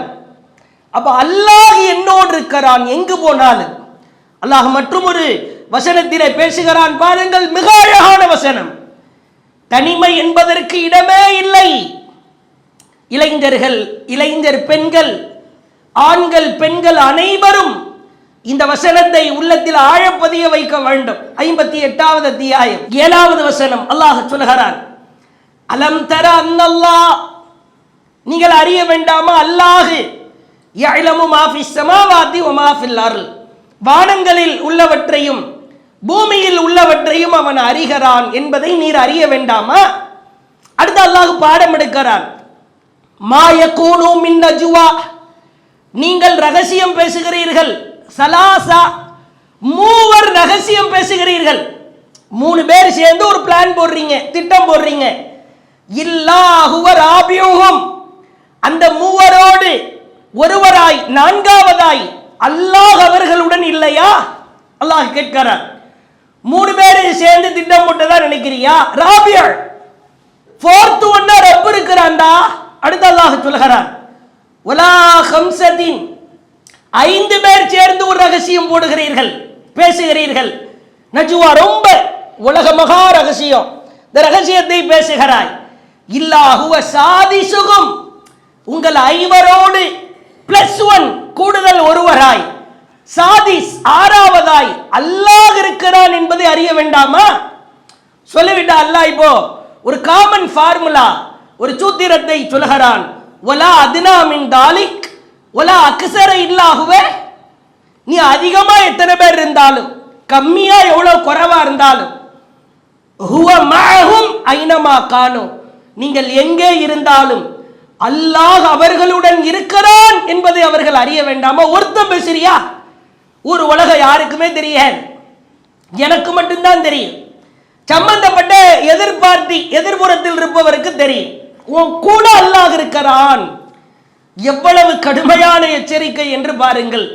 அப்ப அல்லாஹ் என்னோடு இருக்கிறான் எங்கு போனாலும். அல்லாஹ் மற்றும் ஒரு வசனத்திலே பேசுகிறான் பாருங்கள், மிக அழகான வசனம். தனிமை என்பதற்கு இடமே இல்லை. இளைஞர்கள், இளைஞர் பெண்கள், ஆண்கள், பெண்கள் அனைவரும் இந்த வசனத்தை உள்ளத்தில் ஆழப்பதிய வைக்க வேண்டும். 58வது அத்தியாயம் 7வது வசனம் அல்லாஹ் சொல்கிறான், அலம் தர அன்னல்லாஹ், நீங்கள் அறிய வேண்டாமா, அல்லாஹ் யஅலமு மா ஃபிஸ் ஸமாவாதி வ மா ஃபில் அர்ல், வானங்களில் உள்ளவற்றையும் பூமியில் உள்ளவற்றையும் அவன் அறிகிறான் என்பதை நீர் அறிய வேண்டாமா? அடுத்து அல்லாஹ் பாடம் எடுக்கிறான். மா யகூனு மின் நஜ்வா, நீங்கள் ரகசியம் பேசுகிறீர்கள். சலாசா, மூவர் ரகசியம் பேசுகிறீர்கள். 3 பேர் சேர்ந்து ஒரு பிளான் போடுறீங்க, திட்டம் போடுறீங்க. இல்லாஹுவ ராபியுஹும், அந்த மூவரோடு ஒருவராய், நான்காவதாய் அல்லாஹ் அவர்களுடன் இல்லையா? அல்லாஹ் கேட்கிறார். 3 பேர் சேர்ந்து திட்டம் போட்டதா நினைக்கிறியா? ராபியா, ஃபோர்த் ஒன்னா ரப் இருக்கிறான்டா. அடுத்து அல்லாஹ் சொல்கிறான், வலா ஹம்சதின், 5 பேர் சேர்ந்து ஒரு ரகசியம் போடுகிறீர்கள், பேசுகிறீர்கள். நஜ்வா ரொம்ப உலக மகா ரகசியம், இந்த ரகசியத்தை பேசுகிறாய். இல்லாஹுவ சாதிசுகும், உங்கள் 5வரோடு +1 கூடுதல் ஒருவராய், சாதிஸ் 6வதாய் அல்லாஹ் இருக்கிறான் என்பதை அறிய வேண்டாமா? சொல்லிவிட்டா அல்லாஹ் இப்போ ஒரு காமன் ஃபார்முலா, ஒரு சூத்திரத்தை சொல்கிறான். வலா அத்னா மின் தாலிக் வலா அக்ஸர இல்லாஹுவே, நீ அதிகமா எத்தனை பேர் இருந்தாலும், கம்மியா எவ்வளவு குறைவா இருந்தாலும், ஹுவ மஅஹும் ஐனமா கானு, நீங்கள் எங்கே இருந்தாலும் அல்லாஹ் அவர்களுடன் இருக்கிறான் என்பதை அவர்கள் அறிய வேண்டாமா? ஒருத்தன் பேசுறியா? ஒரு உலக யாருக்குமே தெரியாது, எனக்கு மட்டும்தான் தெரியும். சம்பந்தப்பட்ட எதிர்பார்ட்டி எதிர்புறத்தில் இருப்பவருக்கு தெரியும். உன் கூட அல்லாஹ் இருக்கிறான். எவ்வளவு கடுமையான எச்சரிக்கை என்று பாருங்கள்.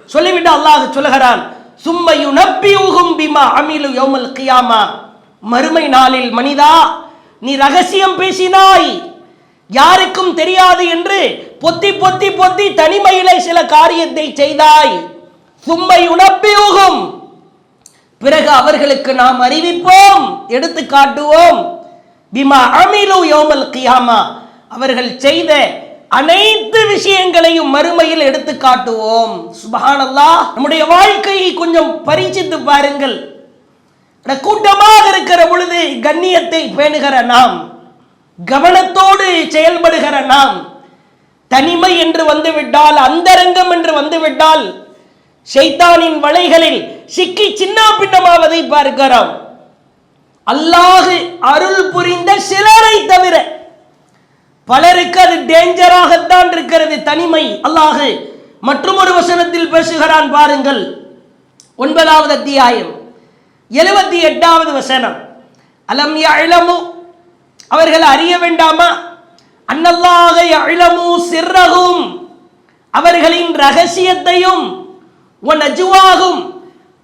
சொல்லிவிட்டு அல்லாஹ் சொல்கிறான், சும்ம யுனப்பியுஹும் பிமா அமிலு யௌமல் கியாமா, மறுமை நாளில் மனிதா, நீ ரகசியம் பேசினாய், யாருக்கும் தெரியாது என்று பொத்தி பொத்தி பொத்தி தனிமையிலே சில காரியத்தை செய்தாய். சும்ம யுனப்பியுஹும், பிறகு அவர்களுக்கு நாம் அறிவிப்போம், எடுத்து காட்டுவோம். பிமா அமிலு யௌமல் கியாமா, அவர்கள் செய்த அனைத்து விஷயங்களையும் மறுமையில் எடுத்து காட்டுவோம். சுப்ஹானல்லாஹ். நம்முடைய வாழ்க்கையை கொஞ்சம் பரீட்சித்து பாருங்கள். கூட்டமாக இருக்கிற பொழுது கண்ணியத்தை பேணுகிற நாம், கவனத்தோடு செயல்படுகிற நாம், தனிமை என்று வந்துவிட்டால், அந்தரங்கம் என்று வந்துவிட்டால், ஷைத்தானின் வலைகளில் சிக்கி சின்ன பின்னமாவதை பார்க்கிறோம். அல்லாஹ் அருள் புரிந்த சிலரை தவிர பலருக்கு அது டேஞ்சராகத்தான் இருக்கிறது தனிமை. அல்லாஹ் மற்றும் ஒரு வசனத்தில் பேசுகிறான் பாருங்கள், 9வது அத்தியாயம் 78வது வசனம். அலம் யஅலமு, அவர்கள் அறிய வேண்டாமா? அன்னல்லாஹ யஅலமு சிர்ரஹும், அவர்களின் ரகசியத்தையும், வ நஜ்வாஹும்,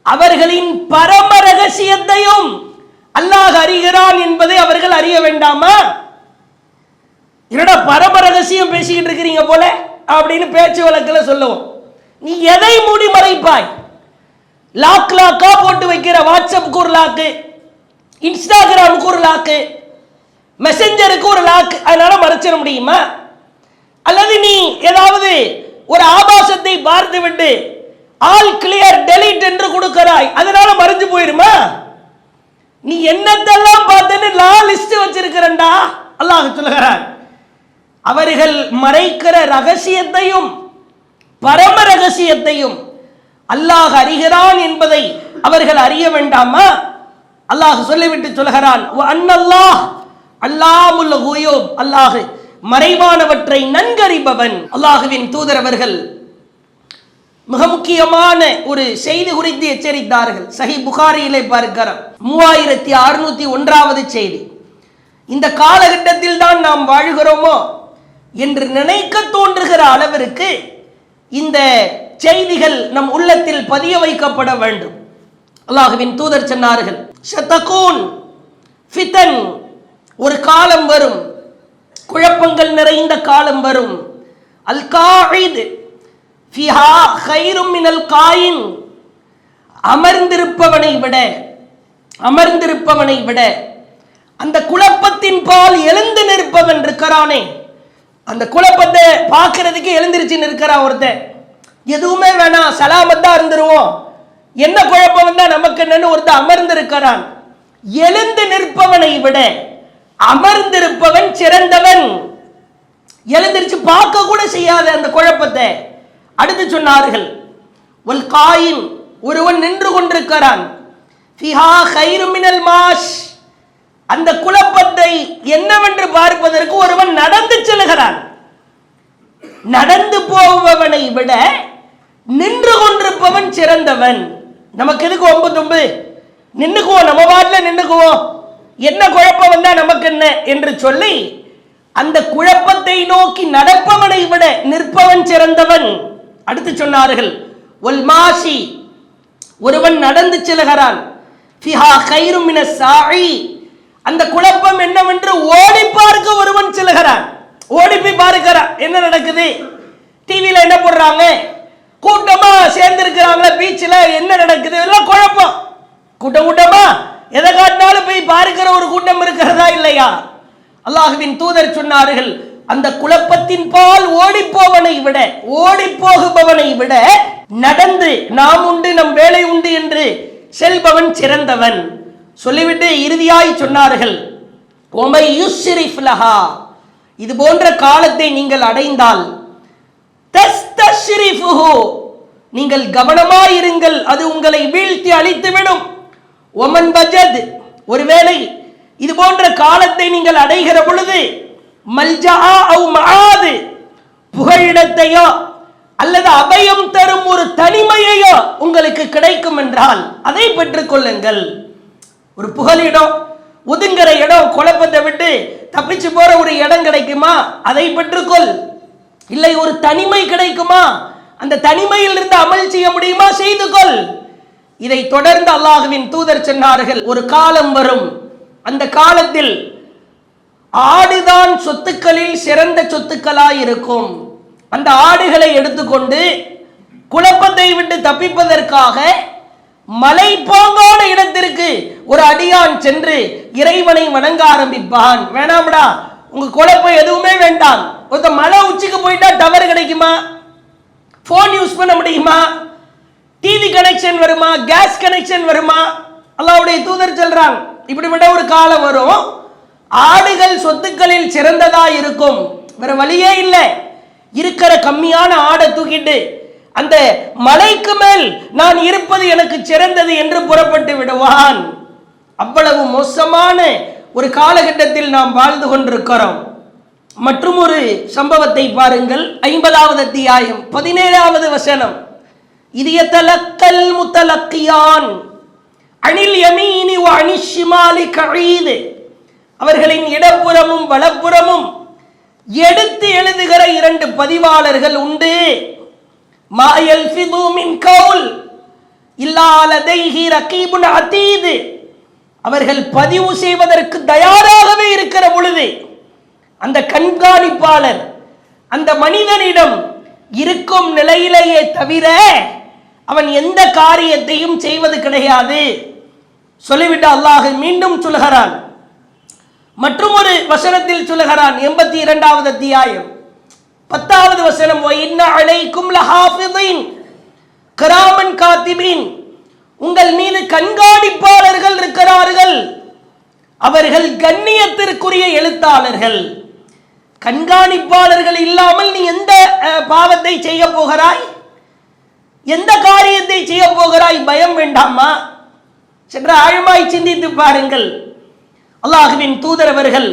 அவர்களின் பரம ரகசியத்தையும் அல்லாஹ் அறிகிறான் என்பதை அவர்கள் அறிய வேண்டாமா? என்னடா பரம ரகசியம் பேசிக்கிட்டு இருக்கிறீங்க போல அப்படின்னு பேச்சு வழக்கில் சொல்லுவோம். நீ எதை மூடி மறைப்பாய்? லாக் லாக்கா போட்டு வைக்கிற வாட்ஸ்அப்புக்கு ஒரு லாக்கு, இன்ஸ்டாகிராமுக்கு ஒரு லாக்கு, மெசஞ்சருக்கு ஒரு லாக், அதனால மறைச்சிட முடியுமா? அல்லது நீ ஏதாவது ஒரு ஆபாசத்தை பார்த்து விட்டு ஆல் கிளியர் டெலீட் என்று கொடுக்கிறாய், அதனால மறைஞ்சு போயிருமா? நீ என்னத்தெல்லாம் பார்த்தேன்னு லிஸ்ட் வச்சிருக்கிறண்டா. அல்லாஹ் சொல்லுகிறான், அவர்கள் மறைக்கிற ரகசியத்தையும் பரம ரகசியத்தையும் அல்லாஹ் அறிகிறான் என்பதை அவர்கள் அறிய வேண்டாமா? அல்லாஹ் சொல்லிவிட்டு சொல்கிறான், அன்னல்லாஹ் அல்லாமுல் குயூப், அல்லாஹ் மறைவானவற்றை நன்கறிபவன். அல்லாஹுவின் தூதர் அவர்கள் மிக முக்கியமான ஒரு செய்தி குறித்து எச்சரித்தார்கள். சஹீஹ் புகாரியிலே பார்க்கிறோம், 3601வது செய்தி. இந்த காலகட்டத்தில் தான் நாம் வாழ்கிறோமோ என்று நினைக்க தோன்றுகிற அளவிற்கு இந்த செய்திகள் நம் உள்ளத்தில் பதிய வைக்கப்பட வேண்டும். அல்லாஹுவின் தூதர் சொன்னார்கள், ஷதகூன் ஃபிதன், ஒரு காலம் வரும், குழப்பங்கள் நிறைந்த காலம் வரும். அல் காயித் ஃபிஹா கைரும் மினல் காயின், அமர்ந்திருப்பவனை விட அந்த குழப்பத்தின் பால் எழுந்து நிற்பவன் இருக்கிறானே, அந்த குழப்பத்தை பார்க்கறதுக்கு எழுந்திருச்சு நிற்கிறான் ஒருத்தன். எதுவுமே வேணாம், சலாமத்தா இருந்துருவோம், என்ன குழப்பம் வந்தா நமக்கு என்னன்னு ஒருத்தன் அமர்ந்திருக்கிறான். எழுந்து நிற்பவனை விட அமர்ந்திருப்பவன் சிறந்தவன். எழுந்திருச்சு பார்க்க கூட செய்யாத அந்த குழப்பத்தை. அடுத்து சொன்னார்கள், ஒல் காயின், ஒருவன் நின்று கொண்டிருக்கிறான், ஃபிஹா கைரும் மினல் மாஷ், அந்த குழப்பத்தை என்னவென்று பார்ப்பதற்கு ஒருவன் நடந்து செல்கிறான். நடந்து போபவனை விட நின்று கொண்டிருப்பவன் சிறந்தவன். நமக்கு எதுக்கு ஒம்பு தும்பு, நின்னுக்குவோம், நம்ம பாட்டில் நின்னுக்குவோம், என்ன குழப்பம் வந்தா நமக்கு என்ன என்று சொல்லி அந்த குழப்பத்தை நோக்கி நடப்பவனை விட நிற்பவன் சிறந்தவன். அடுத்து சொன்னார்கள், ஒல் மாஷி, ஒருவன் நடந்து செல்கிறான், ஃபிஹா கைரும் மினஸ் சாஇ, அந்த குழப்பம் என்னவென்று ஓடி பார்க்க ஒருவன் செல்கிறான். ஓடி போய் பார்க்கிறான், என்ன நடக்குது, டிவியில என்ன போடுறாங்க, கூட்டமா சேர்ந்து இருக்கிறாங்களா பீச்சில், என்ன நடக்குது, எல்லாம் குழப்பம். கூட்டமா எதை காட்டினாலும் போய் பார்க்கிற ஒரு கூட்டம் இருக்கிறதா இல்லையா? அல்லாஹுவின் தூதர் சொன்னார்கள், அந்த குழப்பத்தின் பால் ஓடி போகுபவனை விட நடந்து நாம் உண்டு நம் வேலை உண்டு என்று செல்பவன் சிறந்தவன். சொல்லிவிட்டு இறுதியாய் சொன்னார்கள், ஒமை யுஸ்ரிஃப் லஹா, இது போன்ற காலத்தை நீங்கள் அடைந்தால் தஸ்தஷ்ரிஃபுஹு, நீங்கள் கவனமாயிருங்கள், அது உங்களை வீழ்த்தி அழித்துவிடும். ஒமன் வஜத், ஒருவேளை இது போன்ற காலத்தை நீங்கள் அடைகிற பொழுது மல்ஜா அவ் மஆது, புகழிடத்தையோ அல்லது அபயம் தரும் ஒரு தனிமையையோ உங்களுக்கு கிடைக்கும் என்றால் அதை பெற்றுக் கொள்ளுங்கள். ஒரு புகலிடம், ஒதுங்கிற இடம், குழப்பத்தை விட்டு தப்பிச்சு போற ஒரு இடம் கிடைக்குமா, அதை பெற்றுக்கொள். இல்லை ஒரு தனிமை கிடைக்குமா, அந்த தனிமையில் இருந்து அமல் செய்ய முடியுமா, செய்து கொள். இதை தொடர்ந்து அல்லாஹுவின் தூதர் சொன்னார்கள், ஒரு காலம் வரும், அந்த காலத்தில் ஆடுதான் சொத்துக்களில் சிறந்த சொத்துக்களாய் இருக்கும். அந்த ஆடுகளை எடுத்துக்கொண்டு குழப்பத்தை விட்டு தப்பிப்பதற்காக மலைப்பாங்கான இடத்திற்கு ஒரு அடியான் சென்று இறைவனை வணங்க ஆரம்பிப்பான். வேணாம்டா, உங்க குழப்பம் எதுவுமே வேண்டாம், ஒருத்த மலை உச்சிக்கு போயிட்டா டவர் கிடைக்குமா, போன் யூஸ் பண்ண முடியுமா, டிவி கனெக்ஷன் வருமா, கேஸ் கனெக்ஷன் வருமா? அல்லாஹ்வுடைய தூதர் சொல்றாங்க, இப்படிப்பட்ட ஒரு காலம் வரும், ஆடுகள் சொத்துக்களில் சிறந்ததா இருக்கும், வேற வழியே இல்லை. இருக்கிற கம்மியான ஆடை தூக்கிட்டு அந்த மலைக்கு மேல் நான் இருப்பது எனக்கு சிறந்தது என்று புறப்பட்டு விடுவான். அவ்வளவு மோசமான ஒரு காலகட்டத்தில் நாம் வாழ்ந்து கொண்டிருக்கிறோம். மற்றும் ஒரு சம்பவத்தை பாருங்கள், 50வது அத்தியாயம் 17வது வசனம். இது யதலக்கல் முத்தலக்கியான் அனில் யமீனி வ அனிஷ் ஷிமாலி கஈத், அவர்களின் இடப்புறமும் வலப்புறமும் எடுத்து எழுதுகிற 2 பதிவாளர்கள் உண்டு. மா யல்ஃபிது மின் கவுல் இல்லா லதைஹி ரகீபுன் அதீத், அவர்கள் பதிவு செய்வதற்கு தயாராகவே இருக்கிற பொழுது அந்த கண்காணிப்பாளர் அந்த மனிதனிடம் இருக்கும் நிலையிலேயே தவிர அவன் எந்த காரியத்தையும் செய்வது கிடையாது. சொல்லிவிட்டு அல்லாஹ் மீண்டும் சொல்கிறான், மற்றும் ஒரு வசனத்தில் சொல்லுகிறான், 82வது அத்தியாயம் 10வது வசனம், வ இன்ன அலைக்கும் லஹாஃபிதீன் கிராமன் காத்திபீன், உங்கள் மீது கண்காணிப்பாளர்கள் இருக்கிறார்கள், அவர்கள் கண்ணியத்திற்குரிய எழுத்தாளர்கள். கண்காணிப்பாளர்கள் இல்லாமல் நீ எந்த பாவத்தை செய்ய போகிறாய், எந்த காரியத்தை செய்ய போகிறாய்? பயம் வேண்டாமா? சென்ற ஆழமாய் சிந்தித்து பாருங்கள். அல்லாஹ்வின் தூதர் அவர்கள்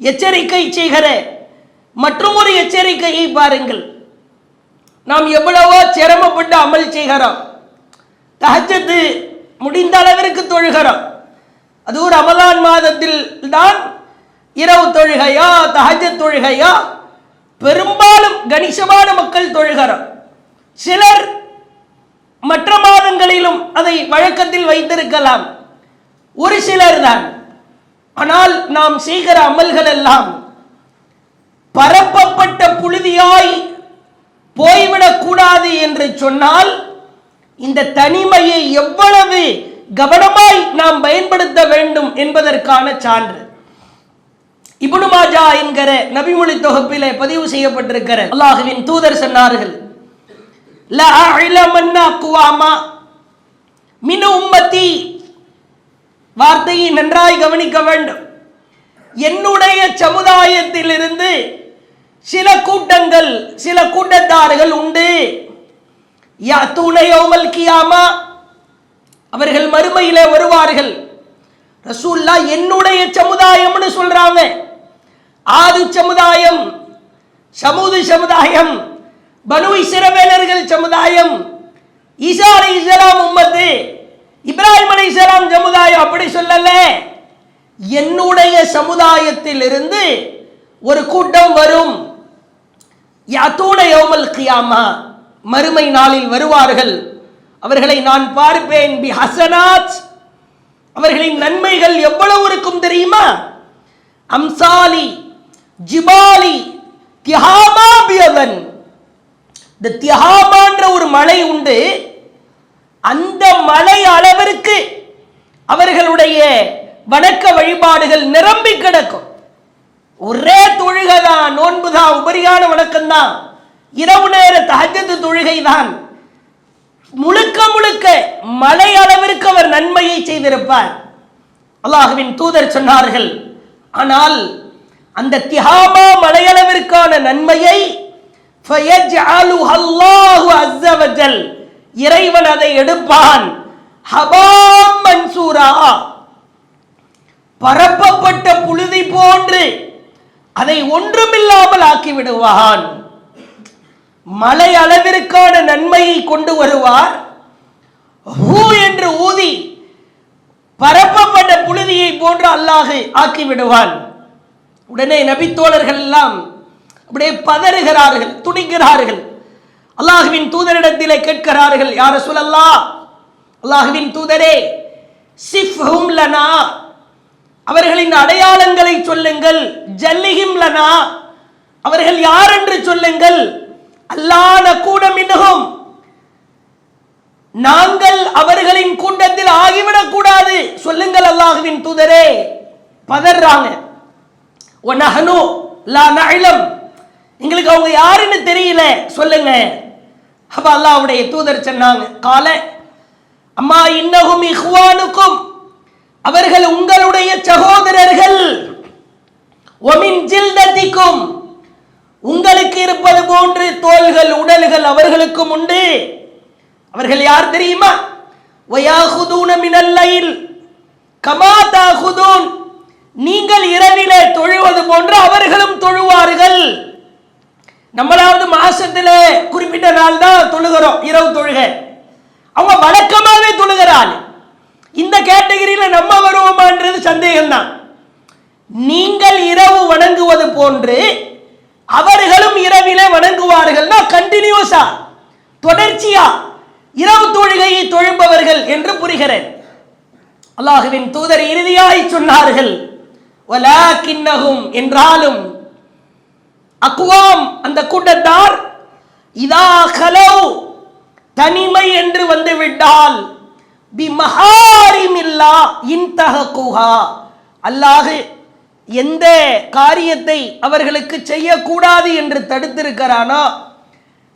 எச்சரிக்கை செய்கிற மற்றும் ஒரு எச்சரிக்கையை பாருங்கள். நாம் எவ்வளவோ சிரமப்பட்டு அமல் செய்கிறோம், தஹஜ்ஜத் முடிந்த அளவிற்கு தொழுகிறோம். அது ஒரு ரமலான் மாதத்தில் தான் இரவு தொழுகையா தஹஜ்ஜத் தொழுகையா பெரும்பாலும் கணிசமான மக்கள் தொழுகிறோம். சிலர் மற்ற மாதங்களிலும் அதை வழக்கத்தில் வைத்திருக்கலாம், ஒரு சிலர் தான். ஆனால் நாம் செய்கிற அமல்கள் எல்லாம் பரப்பப்பட்ட புழுதியாய் போய்விடக் கூடாது என்று சொன்னால் இந்த தனிமையை எவ்வளவு கவனமாய் நாம் பயன்படுத்த வேண்டும் என்பதற்கான சான்று. இப்னு மாஜா என்கிற நபிமொழி தொகுப்பிலே பதிவு செய்யப்பட்டிருக்கிற அல்லாஹ்வின் தூதர் சொன்னார்கள், லா அஅலமன்ன அக்வாமா மின் உம்மத்தி, வார்த்தையை நன்றாய் கவனிக்க வேண்டும். என்னுடைய சமுதாயத்திலிருந்து சில கூட்டங்கள், சில கூட்டத்தார்கள் உண்டு. யஅதூன யௌமல் கியாமா, அவர்கள் மறுமையிலே வருவார்கள். ரசூலுல்லாஹ் என்னுடைய சமுதாயம்னு சொல்றாங்க. ஆது சமுதாயம், சமூது சமுதாயம், பனு இஸ்ரவேலர்கள் சமுதாயம், ஈசா அலைஹிஸ்ஸலாம் உம்மத்து, இப்ராஹிம் அலைஹிஸ்ஸலாம் சமுதாயம், அப்படி சொல்லல. என்னுடைய சமுதாயத்தில் இருந்து ஒரு கூட்டம் வரும். யஅதூன யௌமல் கியாமா, மறுமை நாளில் வருவார்கள். அவர்களை நான் பார்ப்பேன். பி ஹசனாத், அவர்களின் நன்மைகள் எவ்வளவு இருக்கும் தெரியுமா? அம்சாலி ஜிபாலி திஹாமா பியதன், இந்த திஹாமான்ற ஒரு மலை உண்டு, அந்த மலை அளவிற்கு அவர்களுடைய வணக்க வழிபாடுகள் நிரம்பி கிடக்கும். ஒரே தொழுகை தான், நோன்பு தான், உபரியான வணக்கம் தான், இரவு நேர தஹஜ்ஜத் தொழுகை தான். முழுக்க முழுக்க மலை அளவிற்கு அவர் நன்மையை செய்திருப்பார். அல்லாஹ்வின் தூதர் சொன்னார்கள், ஆனால் அந்த திஹாமா மலையளவிற்கான நன்மையை ஃபயஜ்அலுஹு அல்லாஹு அஸ்ஸ வஜல், இறைவன் அதை எடுப்பான். ஹபாம் மன்சூரா, பரப்பப்பட்ட புழுதி போன்று அதை ஒன்றுமில்லாமல் ஆக்கிவிடுவான். மலை அளவிற்கான நன்மையை கொண்டு வருவார். ஹூ என்று ஊதி பரப்பப்பட்ட புழுதியை போன்று அல்லாஹ் ஆக்கிவிடுவான். உடனே நபித்தோழர்கள் எல்லாம் அப்படியே பதறுகிறார்கள், துணிக்கிறார்கள். அல்லாஹ்வின் தூதரிடத்திலே கேட்கிறார்கள், யா ரசூலல்லாஹ், அல்லாஹ்வின் தூதரே, சிஃப்ஹும் லனா, அவர்களின் அடையாளங்களை சொல்லுங்கள். ஜல்லிஹிம் லனா, அவர்கள் யார் என்று சொல்லுங்கள். அல்லாஹ் நகூன மின்ஹும், நாங்கள் அவர்களின் கூட்டத்தில் ஆகிவிடக் கூடாது, சொல்லுங்கள் அல்லாஹ்வின் தூதரே. பதறாங்க. வநஹனு லா நஅலம், எங்களுக்கு அவங்க யாருன்னு தெரியல, சொல்லுங்க. அப்ப அல்லாஹ்வுடைய தூதர் சொன்னாங்க, கால அம்மா இன்னஹும் இஹ்வானுக்கும், அவர்கள் உங்களுடைய சகோதரர்கள். ஒமின் ஜில்ததிக்கும், உங்களுக்கு இருப்பது போன்று தோள்கள் உடல்கள் அவர்களுக்கும் உண்டு. அவர்கள் யார் தெரியுமா? வயாஹுதூன மினல் லைல் கமா தாஹுதூன், நீங்கள் இரவிலே தொழுவது போன்று அவர்களும் தொழுவார்கள். நம்மளாவது மாசத்துல குறிப்பிட்ட நாள் தான் தொழுகிறோம் இரவு தொழுகை, அவங்க வழக்கமாகவே தொழுகிறாள். இந்த கேட்டகரியில நம்ம வருவோமான்றது சந்தேகம்தான். நீங்கள் இரவு வணங்குவது போன்று அவர்களும் இரவிலே வணங்குவார்கள்னா கண்டினியூஸா, தொடர்ச்சியா இரவு தொழுகையை தொழும்பவர்கள் என்று புரிகிறேன். அல்லாஹ்வின் தூதர் இறுதியாய் சொன்னார்கள், வலாக்கின்னஹும், என்றாலும், அக்வாம், அந்த கூட்டத்தார், இதா கலவ், தனிமை என்று வந்து விட்டால், பி மஹாரிமில்லா இன்தஹகுஹா, அல்லாஹ் எந்த காரியத்தை அவர்களுக்கு செய்யக்கூடாது என்று தடுத்திருக்கிறானோ,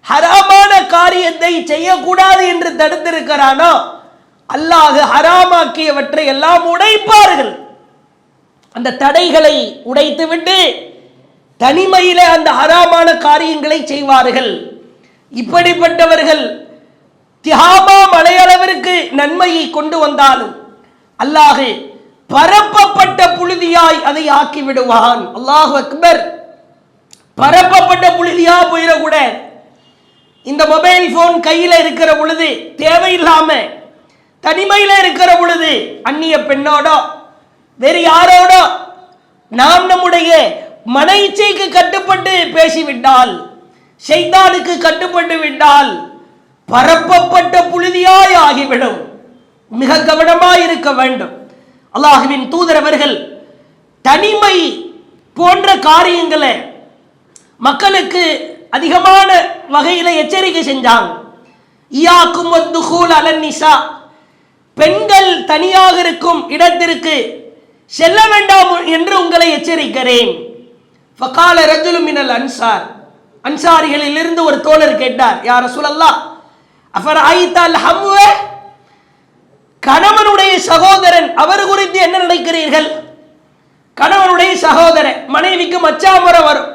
ஹராமான காரியத்தை செய்யக்கூடாது என்று தடுத்திருக்கிறானோ, அல்லாஹ் ஹராமாக்கியவற்றை எல்லாம் உடைப்பார்கள். அந்த தடைகளை உடைத்துவிட்டு தனிமையிலே அந்த ஹராமான காரியங்களை செய்வார்கள். இப்படிப்பட்டவர்கள் தியாமா மலையளவிற்கு நன்மையை கொண்டு வந்தாலும் அல்லாஹ் பரப்பப்பட்ட புழுதியாய் அதை ஆக்கி விடுவான். அல்லாஹ் அக்பர். பரப்பப்பட்ட புழுதியா போயிடக்கூட இந்த மொபைல் போன் கையில் இருக்கிற பொழுது, தேவையில்லாம தனிமையில் இருக்கிற பொழுது, அந்நிய பெண்ணோடோ வேறு யாரோடோ நாம் நம்முடைய மன இச்சைக்கு கட்டுப்பட்டு பேசிவிட்டால், ஷைத்தானுக்கு கட்டுப்பட்டு விட்டால் பரப்பப்பட்ட புழுதியாய் ஆகிவிடும். மிக கவனமாய் இருக்க வேண்டும். அல்லாஹ்வின் தூதர் அவர்கள் தனிமை போன்ற காரியங்களை மக்களுக்கு அதிகமான வகையில் எச்சரிக்கை செஞ்சாங்க. இயாக்கும் வத்துகூல் அலன்னிசா, பெண்கள் தனியாக இருக்கும் இடத்திற்கு செல்ல வேண்டாம் என்று உங்களை எச்சரிக்கிறேன். ஃபகால ரஜுலுன் மினல் அன்சார், அன்சாரிகளில் இருந்து ஒரு தோழர் கேட்டார், யா ரசூலல்லாஹ் அஃபரஐத்தல் ஹம்வ, கணவனுடைய சகோதரன் அவர் குறித்து என்ன நினைக்கிறீர்கள்? கணவனுடைய சகோதரன், மனைவிக்கு மச்சாமுறை வரும்,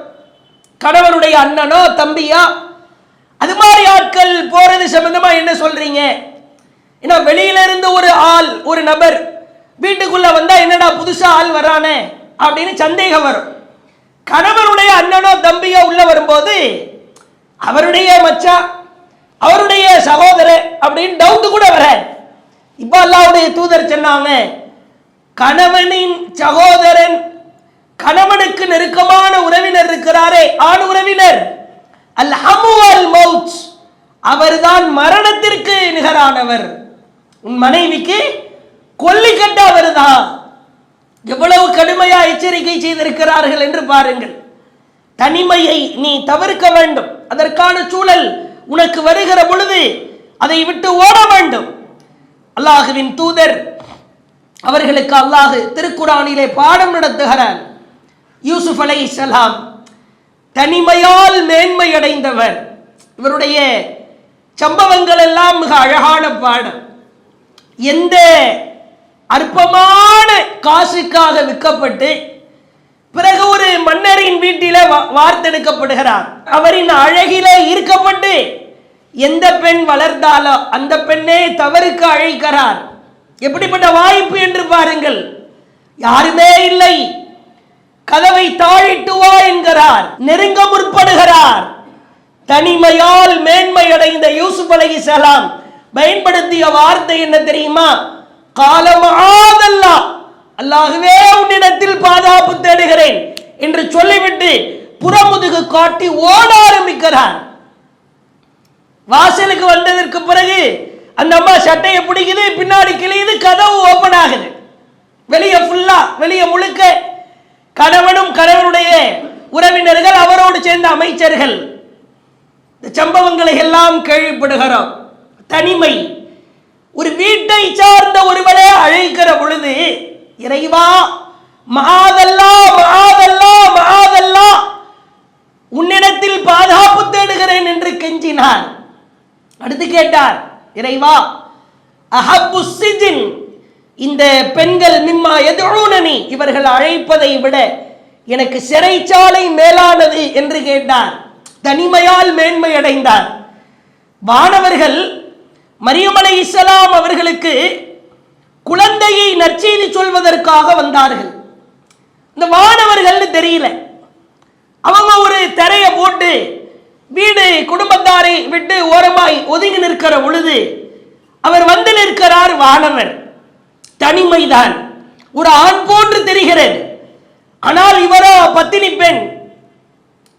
கணவனுடைய அண்ணனோ தம்பியா, அது மாதிரி ஆட்கள் போறது சம்பந்தமா என்ன சொல்றீங்க? ஏன்னா வெளியில இருந்து ஒரு ஆள், ஒரு நபர் வீட்டுக்குள்ள வந்தா என்னடா புதுசா ஆள் வரானே அப்படின்னு சந்தேகம் வரும். கணவனுடைய அண்ணனோ தம்பியோ உள்ள வரும்போது அவருடைய மச்சா, அவருடைய சகோதரர் அப்படின்னு டவுட் கூட வர. இப்ப அல்லாஹ்வுடைய தூதர் சொன்னாங்க, கணவனின் சகோதரன், கணவனுக்கு நெருக்கமான உறவினர் இருக்கிறாரே, ஆண் உறவினர், அல் ஹமு அல் மௌத், அவர்தான் மரணத்திற்கு நிகரானவர். உன் மனைவிக்கு கொல்லிக்கட்ட அவர்தான். எவ்வளவு கடுமையா எச்சரிக்கை செய்திருக்கிறார்கள் என்று பாருங்கள். தனிமையை நீ தவிர்க்க வேண்டும். அதற்கான சூழல் உனக்கு வருகிற பொழுது அதை விட்டு ஓட வேண்டும். அல்லாஹுவின் தூதர் அவர்களுக்கு அல்லாஹ் திருக்குரானிலே பாடம் நடத்துகிறார். யூசுப் அலைஹிஸ்ஸலாம் தனிமையால் மேன்மை அடைந்தவர். இவருடைய சம்பவங்கள் எல்லாம் மிக அழகான பாடம். எந்த அற்பமான காசுக்காக விற்கப்பட்டு பிறகு ஒரு மன்னரின் வீட்டில வார்த்தெடுக்கப்படுகிறார். அவரின் அழகிலே ஈர்க்கப்பட்டு எந்த பெண் வளர்ந்தாலோ அந்த பெண்ணே தவறுக்கு அழைக்கிறார். எப்படிப்பட்ட வாய்ப்பு என்று பாருங்கள். யாருமே இல்லை, கதவை தாழிட்டு வா என்கிறார், நெருங்க முற்படுகிறார். தனிமையால் மேன்மை அடைந்த யூசுப் அலைஹிஸ்ஸலாம் பயன்படுத்திய வார்த்தை என்ன தெரியுமா? காலமாதல்லா, அல்லாஹ்வே உன்னிடத்தில் பாதுகாப்பு தேடுகிறேன் என்று சொல்லிவிட்டு புறமுதுகு காட்டி ஓட ஆரம்பிக்கிறார். வாசலுக்கு வந்ததற்கு பிறகு அந்த அம்மா சட்டையை பிடிக்குது, பின்னாடி கிழியுது, கதவு ஓபன் ஆகுது. வெளியே ஃபுல்லா, வெளியே முழுக்க கணவனும் கணவனுடைய உறவினர்கள், அவரோடு சேர்ந்த அமைச்சர்கள். இந்த சம்பவங்களை எல்லாம் கேள்விப்படுகிறோம். தனிமை. ஒரு வீட்டை சார்ந்த ஒருவரை அழைக்கிற பொழுது, இறைவா மஆதல்லா மஆதல்லா மஆதல்லா, உன்னிடத்தில் பாதுகாப்பு தேடுகிறேன் என்று கெஞ்சினார். அடுத்து கேட்டார், இறைவா அஹப்பு சிஜின், இந்த பெண்கள் மிம்மா யதுஊனனி, இவர்கள் அழைப்பதை விட எனக்கு சிறைச்சாலை மேலானது என்று கேட்டார். தனிமையால் மேன்மை அடைந்தார். வானவர்கள் மரியம் அலைஹிஸ்ஸலாம் அவர்களுக்கு குழந்தையை நற்செய்தி சொல்வதற்காக வந்தார்கள். இந்த வானவர்கள் தெரியல, அவங்க ஒரு திரையை போட்டு வீடு குடும்பத்தாரை விட்டு ஓரமாய் ஒதுங்கி நிற்கிற பொழுது அவர் வந்து நிற்கிறார். வானவர் தனிமைதான், ஒரு ஆண் போன்று தெரிகிறது. ஆனால் இவரோ பத்தினி பெண்,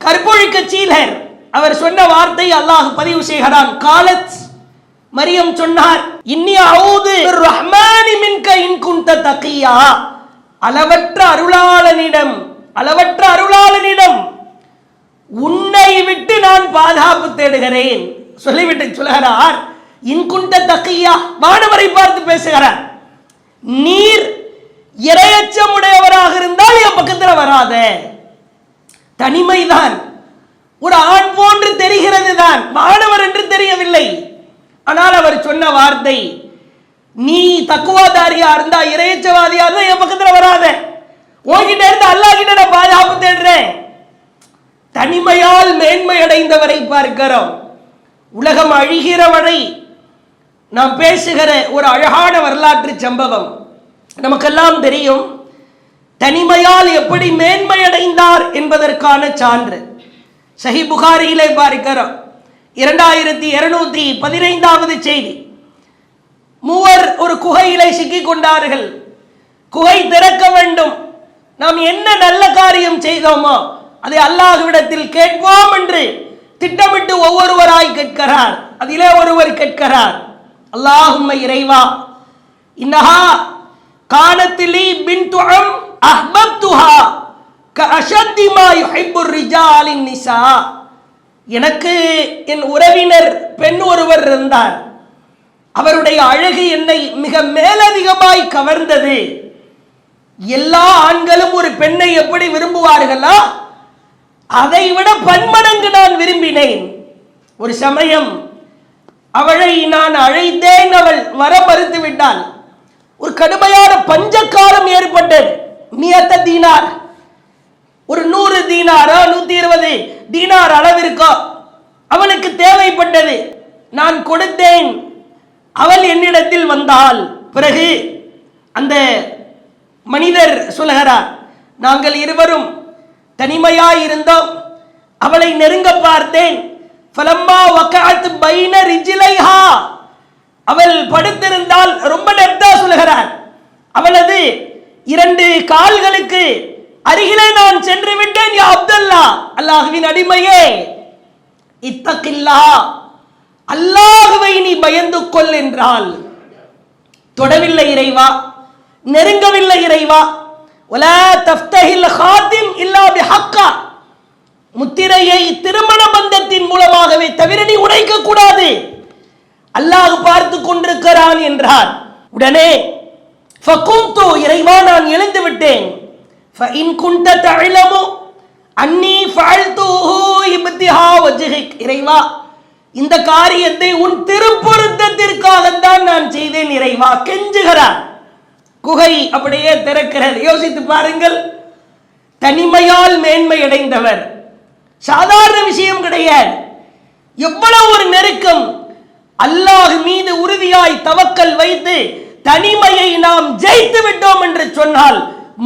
கற்பொழிக்க சீலர். அவர் சொன்ன வார்த்தை அல்லாஹ் பதிவு செய்கிறான். காலத், மரியம் சொன்னார், இன்னி அஊது ரஹ்மானி மின்க இன் குன்த தகியா, அளவற்ற அருளாளனிடம், அளவற்ற அருளாளனிடம் உன்னை விட்டு நான் பாதுகாப்பு தேடுகிறேன். சொல்லிவிட்டு சொல்கிறார், இன் குன்த தகியா, வானவரை பார்த்து பேசுகிறார், நீர் இரையச்சமுடையவராக இருந்தால் என் பக்கத்தில் வராத. தனிமைதான். ஒரு ஆண் போன்று தெரிகிறது தான், மாணவர் என்று தெரியவில்லை. ஆனால் அவர் சொன்ன வார்த்தை, நீ தக்குவாதாரியா இருந்தா, இரையச்சவாதியா இருந்தா என் பக்கத்தில் வராத. உன்கிட்ட இருந்து அல்லாஹ் கிட்ட நான் பாதுகாப்பு தேடுறேன். தனிமையால் மேன்மை அடைந்தவரை பார்க்கிறோம். உலகம் அழிகிற வரை நாம் பேசுகிற ஒரு அழகான வரலாற்று சம்பவம் நமக்கெல்லாம் தெரியும். தனிமையால் எப்படி மேன்மை அடைந்தார் என்பதற்கான சான்று சஹீஹ் புகாரியிலே பார்க்கிறோம். 2215வது செய்தி. மூவர் ஒரு குகையிலே சிக்கிக் கொண்டார்கள். குகை திறக்க வேண்டும். நாம் என்ன நல்ல காரியம் செய்தோமோ அதை அல்லாஹ்விடத்தில் கேட்போம் என்று திட்டமிட்டு ஒவ்வொருவராய் கேட்கிறார். அதிலே ஒருவர் கேட்கிறார், அல்லாஹும்ம இறைவா, இன்னஹா கானத்திலி பின்து அம் அஹ்பப்துஹா கஅஷத்தி மா யுஹிப்புர் ரிஜாலின் நிசா. எனக்கு என் உறவினர் பெண் ஒருவர் இருந்தார். அவருடைய அழகு என்னை மிக மேலதிகமாய் கவர்ந்தது. எல்லா ஆண்களும் ஒரு பெண்ணை எப்படி விரும்புவார்களோ அதை விட பன்மடங்கு நான் விரும்பினேன். ஒரு சமயம் அவளை நான் அழைத்தேன், அவள் வர மறுத்து விட்டாள். ஒரு கடுமையான பஞ்சக்காலம் ஏற்பட்டது. 100 தீனார், ஒரு 100 தீனாரோ 120 தீனார் அளவிற்கோ அவளுக்கு தேவைப்பட்டது. நான் கொடுத்தேன். அவள் என்னிடத்தில் வந்தாள். பிறகு அந்த மனிதர் சொல்கிறார், நாங்கள் இருவரும் தனிமையாய் இருந்தோம். அவளை நெருங்க பார்த்தேன். ஃபலம்மா வகஅத் பைன ரிஜ்லைஹா, அவள் படுத்திருந்தால் ரொம்ப நெருங்கா சொல்கிறார். அவளது 2 கால்களுக்கு அருகிலே நான் சென்று விட்டேன். யா அப்துல்லா, அல்லாஹ்வின் அடிமையே, இத்தகில்லா, அல்லாஹ்வை நீ பயந்து கொள் என்றால் தொடவில்லை இறைவா, நெருங்கவில்லை இறைவா. வலா தஃப்தஹில் ஹாத்திம் இல்லா பிஹக்கா, முத்திரையை திருமண பந்தத்தின் மூலமாகவே தவிர நீ உடைக்க கூடாது, அல்லாஹ் பார்த்து கொண்டிருக்கிறான் என்றார். உடனே ஃபகுந்து, இறைவா நான் எழுந்து விட்டேன். ஃபஇன் குன்த தஅலமு அன்னி ஃபஅல்துஹு இப்திஹா வஜ்ஹிக், இறைவா இந்த காரியத்தை உன் திருப்பொருத்தத்திற்காகத்தான் நான் செய்தேன் இறைவா, கெஞ்சுகிறார். குகை அப்படியே திறக்கிறது. யோசித்து பாருங்கள், தனிமையால் மேன்மை அடைந்தவர். சாதாரண விஷயம் கிடையாது. எவ்வளவு ஒரு நெருக்கம். அல்லாஹ் மீது உறுதியாய் தவக்கல் வைத்து தனிமையை நாம் ஜெயித்து விட்டோம் என்று சொன்னால்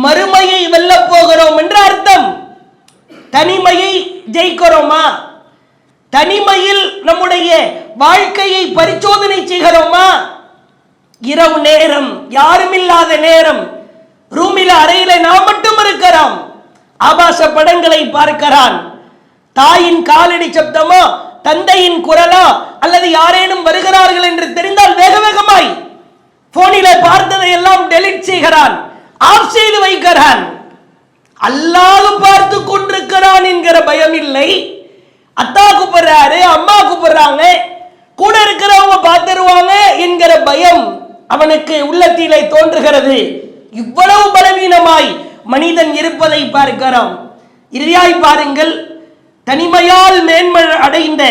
மறுமையை வெல்ல போகிறோம் என்று அர்த்தம். தனிமையை ஜெயிக்கிறோமா? தனிமையில் நம்முடைய வாழ்க்கையை பரிசோதனை செய்கிறோமா? இரவு நேரம், யாரும் இல்லாத நேரம், ரூமில அறையில நாம் மட்டும் இருக்கிறோம். ஆபாச படங்களை பார்க்கிறான். தாயின் காலடி சப்தமோ, தந்தையின் குரலோ, அல்லது யாரேனும் வருகிறார்கள் என்று தெரிந்தால் வேக வேகமாய் போனில பார்த்ததை எல்லாம் டெலிட் செய்கிறான், ஆஃப் செய்து வைக்கிறான். அல்லாஹ் பார்த்து கொண்டிருக்கிறான் என்கிற பயம் இல்லை. அத்தா கூப்பிடுறாரு, அம்மா கூப்பிடுறாங்க, கூட இருக்கிறவங்க பார்த்துருவாங்க என்கிற பயம் அவனுக்கு உள்ளத்திலே தோன்றுகிறது. இவ்வளவு பலவீனமாய் மனிதன் இருப்பதை பார்க்கிறோம். இறுதியாய் பாருங்கள், தனிமையால் மேன்மை அடைந்த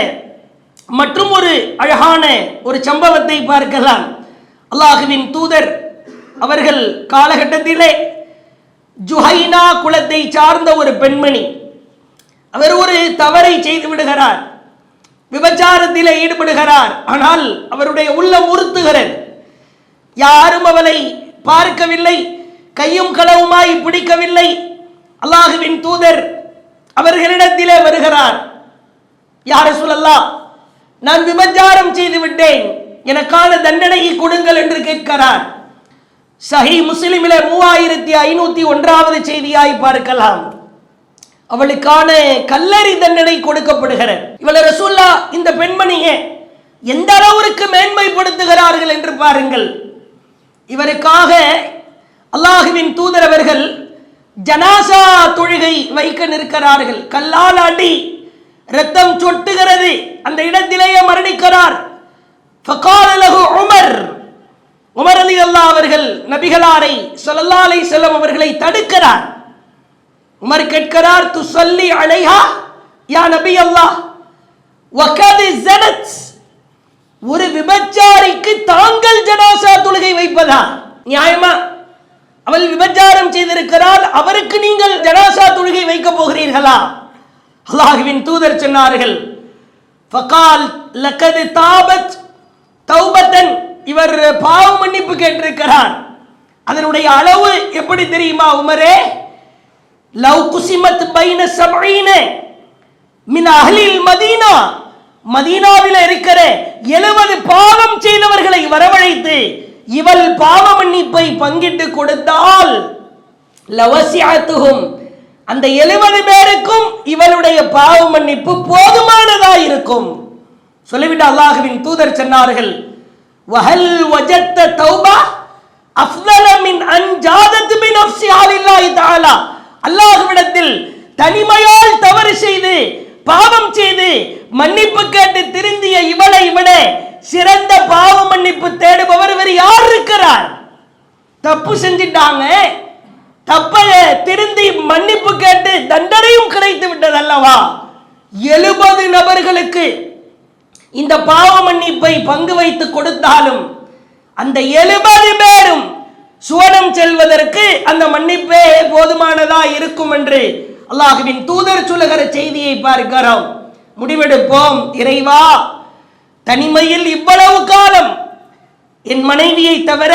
மற்றும் ஒரு அழகான ஒரு சம்பவத்தை பார்க்கலாம். அல்லாஹ்வின் தூதர் அவர்கள் காலகட்டத்திலே ஜுஹைனா குலத்தை சார்ந்த ஒரு பெண்மணி, அவர் ஒரு தவறை செய்து விடுகிறார், விபச்சாரத்திலே ஈடுபடுகிறார். ஆனால் அவருடைய உள்ளம் உறுத்துகிறது. யாரும் அவளை பார்க்கவில்லை, கையும் களவுமாய் பிடிக்கவில்லை. அல்லாஹ்வின் தூதர் அவர்களிடத்திலே வருகிறார். யா ரசூலல்லாஹ், நான் விபச்சாரம் செய்து விட்டேன், எனக்கான தண்டனையை கொடுங்கள் என்று கேட்கிறார். சஹீஹ் முஸ்லிமிலே 3501வது செய்தியாய் பார்க்கலாம். அவளுக்கான கல்லறி தண்டனை கொடுக்கப்படுகிறது. இவளை ரசூலுல்லாஹ் இந்த பெண்மணியை எந்த அளவிற்கு மேன்மைப்படுத்துகிறார்கள் என்று பாருங்கள். இவருக்காக அல்லாஹ்வின் தூதர் அவர்கள் ஜனாசா தொழுகை வைக்க நிற்கிறார்கள். கல்லால் அடி, ரத்தம் சொட்டுகிறது, அந்த இடத்திலேயே மரணிக்கிறார். ஃபகால லஹு உமர், உமர் ரலியல்லாஹு அவர்கள் நபிகளாரை ஸல்லல்லாஹு அலைஹி வஸல்லம் அவர்களை தடுக்கிறார். உமர் கேட்கிறார், துஸல்லி அலைஹா யா நபி அல்லாஹ் வகத் ஸனத், ஒரு விபச்சாரிக்கு தாங்கள் ஜனாசா தொழுகை வைப்பதா நியாயமா? அவள் விபச்சாரம் செய்திருக்கிறாள், அவருக்கு நீங்கள் ஜனாசா தொழுகை வைக்க போகிறீர்களா? அல்லாஹ்வின் தூதர் சொன்னார்கள், ஃபகால் லகத் தாபத் தௌபத்தன், இவர் பாவ மன்னிப்பு கேட்டிருக்கிறார். அதனுடைய அளவு எப்படி தெரியுமா உமரே? லவ் குசிமத் பைன சபஈன மின் அஹ்லில் மதீனா, மதீனாவில் இருக்கிற 70 பாவம் செய்தவர்களை வரவழைத்து இவள் பாவ மன்னிப்பை பங்கிட்டு கொடுத்தால் லவசிஅத்துஹும், அந்த 70 பேருக்கும் இவளுடைய பாவ மன்னிப்பு போதுமானதாக இருக்கும். சொல்லிவிட்டு அல்லாஹ்வின் தூதர் சொன்னார்கள், வஹல் வஜத்த தௌபா அஃதல மின் அன் ஜாதத் பி நஃப்ஸிஹா லில்லாஹி தஆலா, அல்லாஹ்விடத்தில் தனிமையால் தவறு செய்து பாவம் செய்து மன்னிப்பு கேட்டு திருந்திய இவளை விட சிறந்த பாவ மன்னிப்பு தேடுபவர் வேறு யார் இருக்கிறார்? தப்பு செஞ்சிட்டாங்க, தப்பை திருந்தி மன்னிப்பு கேட்டு தண்டனையும் கிடைத்து விட்டது அல்லவா? 70 நபர்களுக்கு இந்த பாவ மன்னிப்பை பங்கு வைத்து கொடுத்தாலும் அந்த 70 பேரும் சுவனம் செல்வதற்கு அந்த மன்னிப்பே போதுமானதா இருக்கும் என்று அல்லாஹ்வின் தூதர் சொல்லுகிற செய்தியை பார்க்கிறோம். முடிவெடுப்போம். இறைவா, தனிமையில் இவ்வளவு காலம் என் மனைவியை தவிர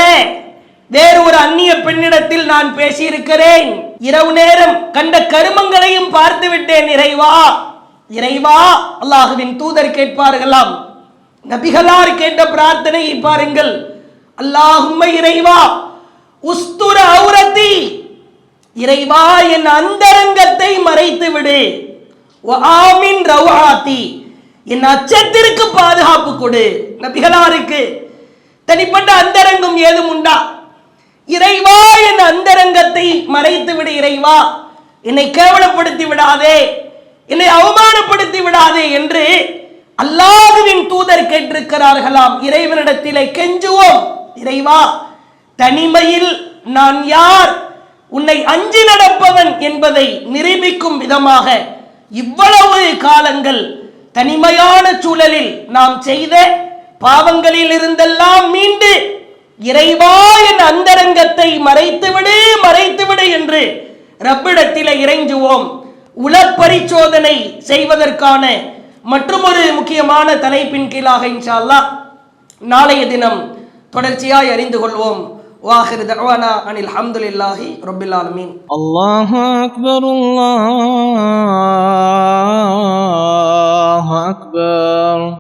வேறு ஒரு அந்நிய பெண்ணிடத்தில் நான் பேசியிருக்கிறேன், இரவு நேரம் கண்ட கருமங்களையும் பார்த்து விட்டேன் இறைவா. இறைவா, அல்லாஹ்வின் தூதர் கேட்பார்களாம், நபிகளார் கேட்ட பிரார்த்தனையை பாருங்கள். அல்லாஹும்ம இறைவா உஸ்துர அவுரத்தி, இறைவா என் அந்தரங்கத்தை மறைத்து விடு. ஆமின் ரவாத்தி, என் அச்சத்திற்கு பாதுகாப்பு கொடு. நபிகளாருக்கு தனிப்பட்ட அந்தரங்கம் ஏதும் உண்டா? இறைவா என் அந்தரங்கத்தை மறைத்து விடு. இறைவா, என்னை கேவலப்படுத்தி விடாதே, என்னை அவமானப்படுத்தி விடாதே என்று அல்லாஹ்வின் தூதர் கேட்டிருக்கிறார்களாம். இறைவனிடத்திலே கெஞ்சுவோம். இறைவா, தனிமையில் நான் யார், உன்னை அஞ்சி நடப்பவன் என்பதை நிரூபிக்கும் விதமாக இவ்வளவு காலங்கள் தனிமையான சூழலில் நாம் செய்த பாவங்களில் இருந்தெல்லாம் மீண்டு இறைவா என் அந்தரங்கத்தை மறைத்துவிடு என்று ரப்பிடத்திலே இறைஞ்சுவோம். உளப்பரிசோதனை செய்வதற்கான மற்றொரு முக்கியமான தலைப்பின் கீழாக இன்ஷா அல்லாஹ் நாளைய தினம் தொடர்ச்சியாய் அறிந்து கொள்வோம். வாஹிர் தஅவானா அனில் ஹம்துலில்லாஹி ரப்பில் ஆலமீன். அல்லாஹு அக்பர், அல்லாஹு அக்பர்.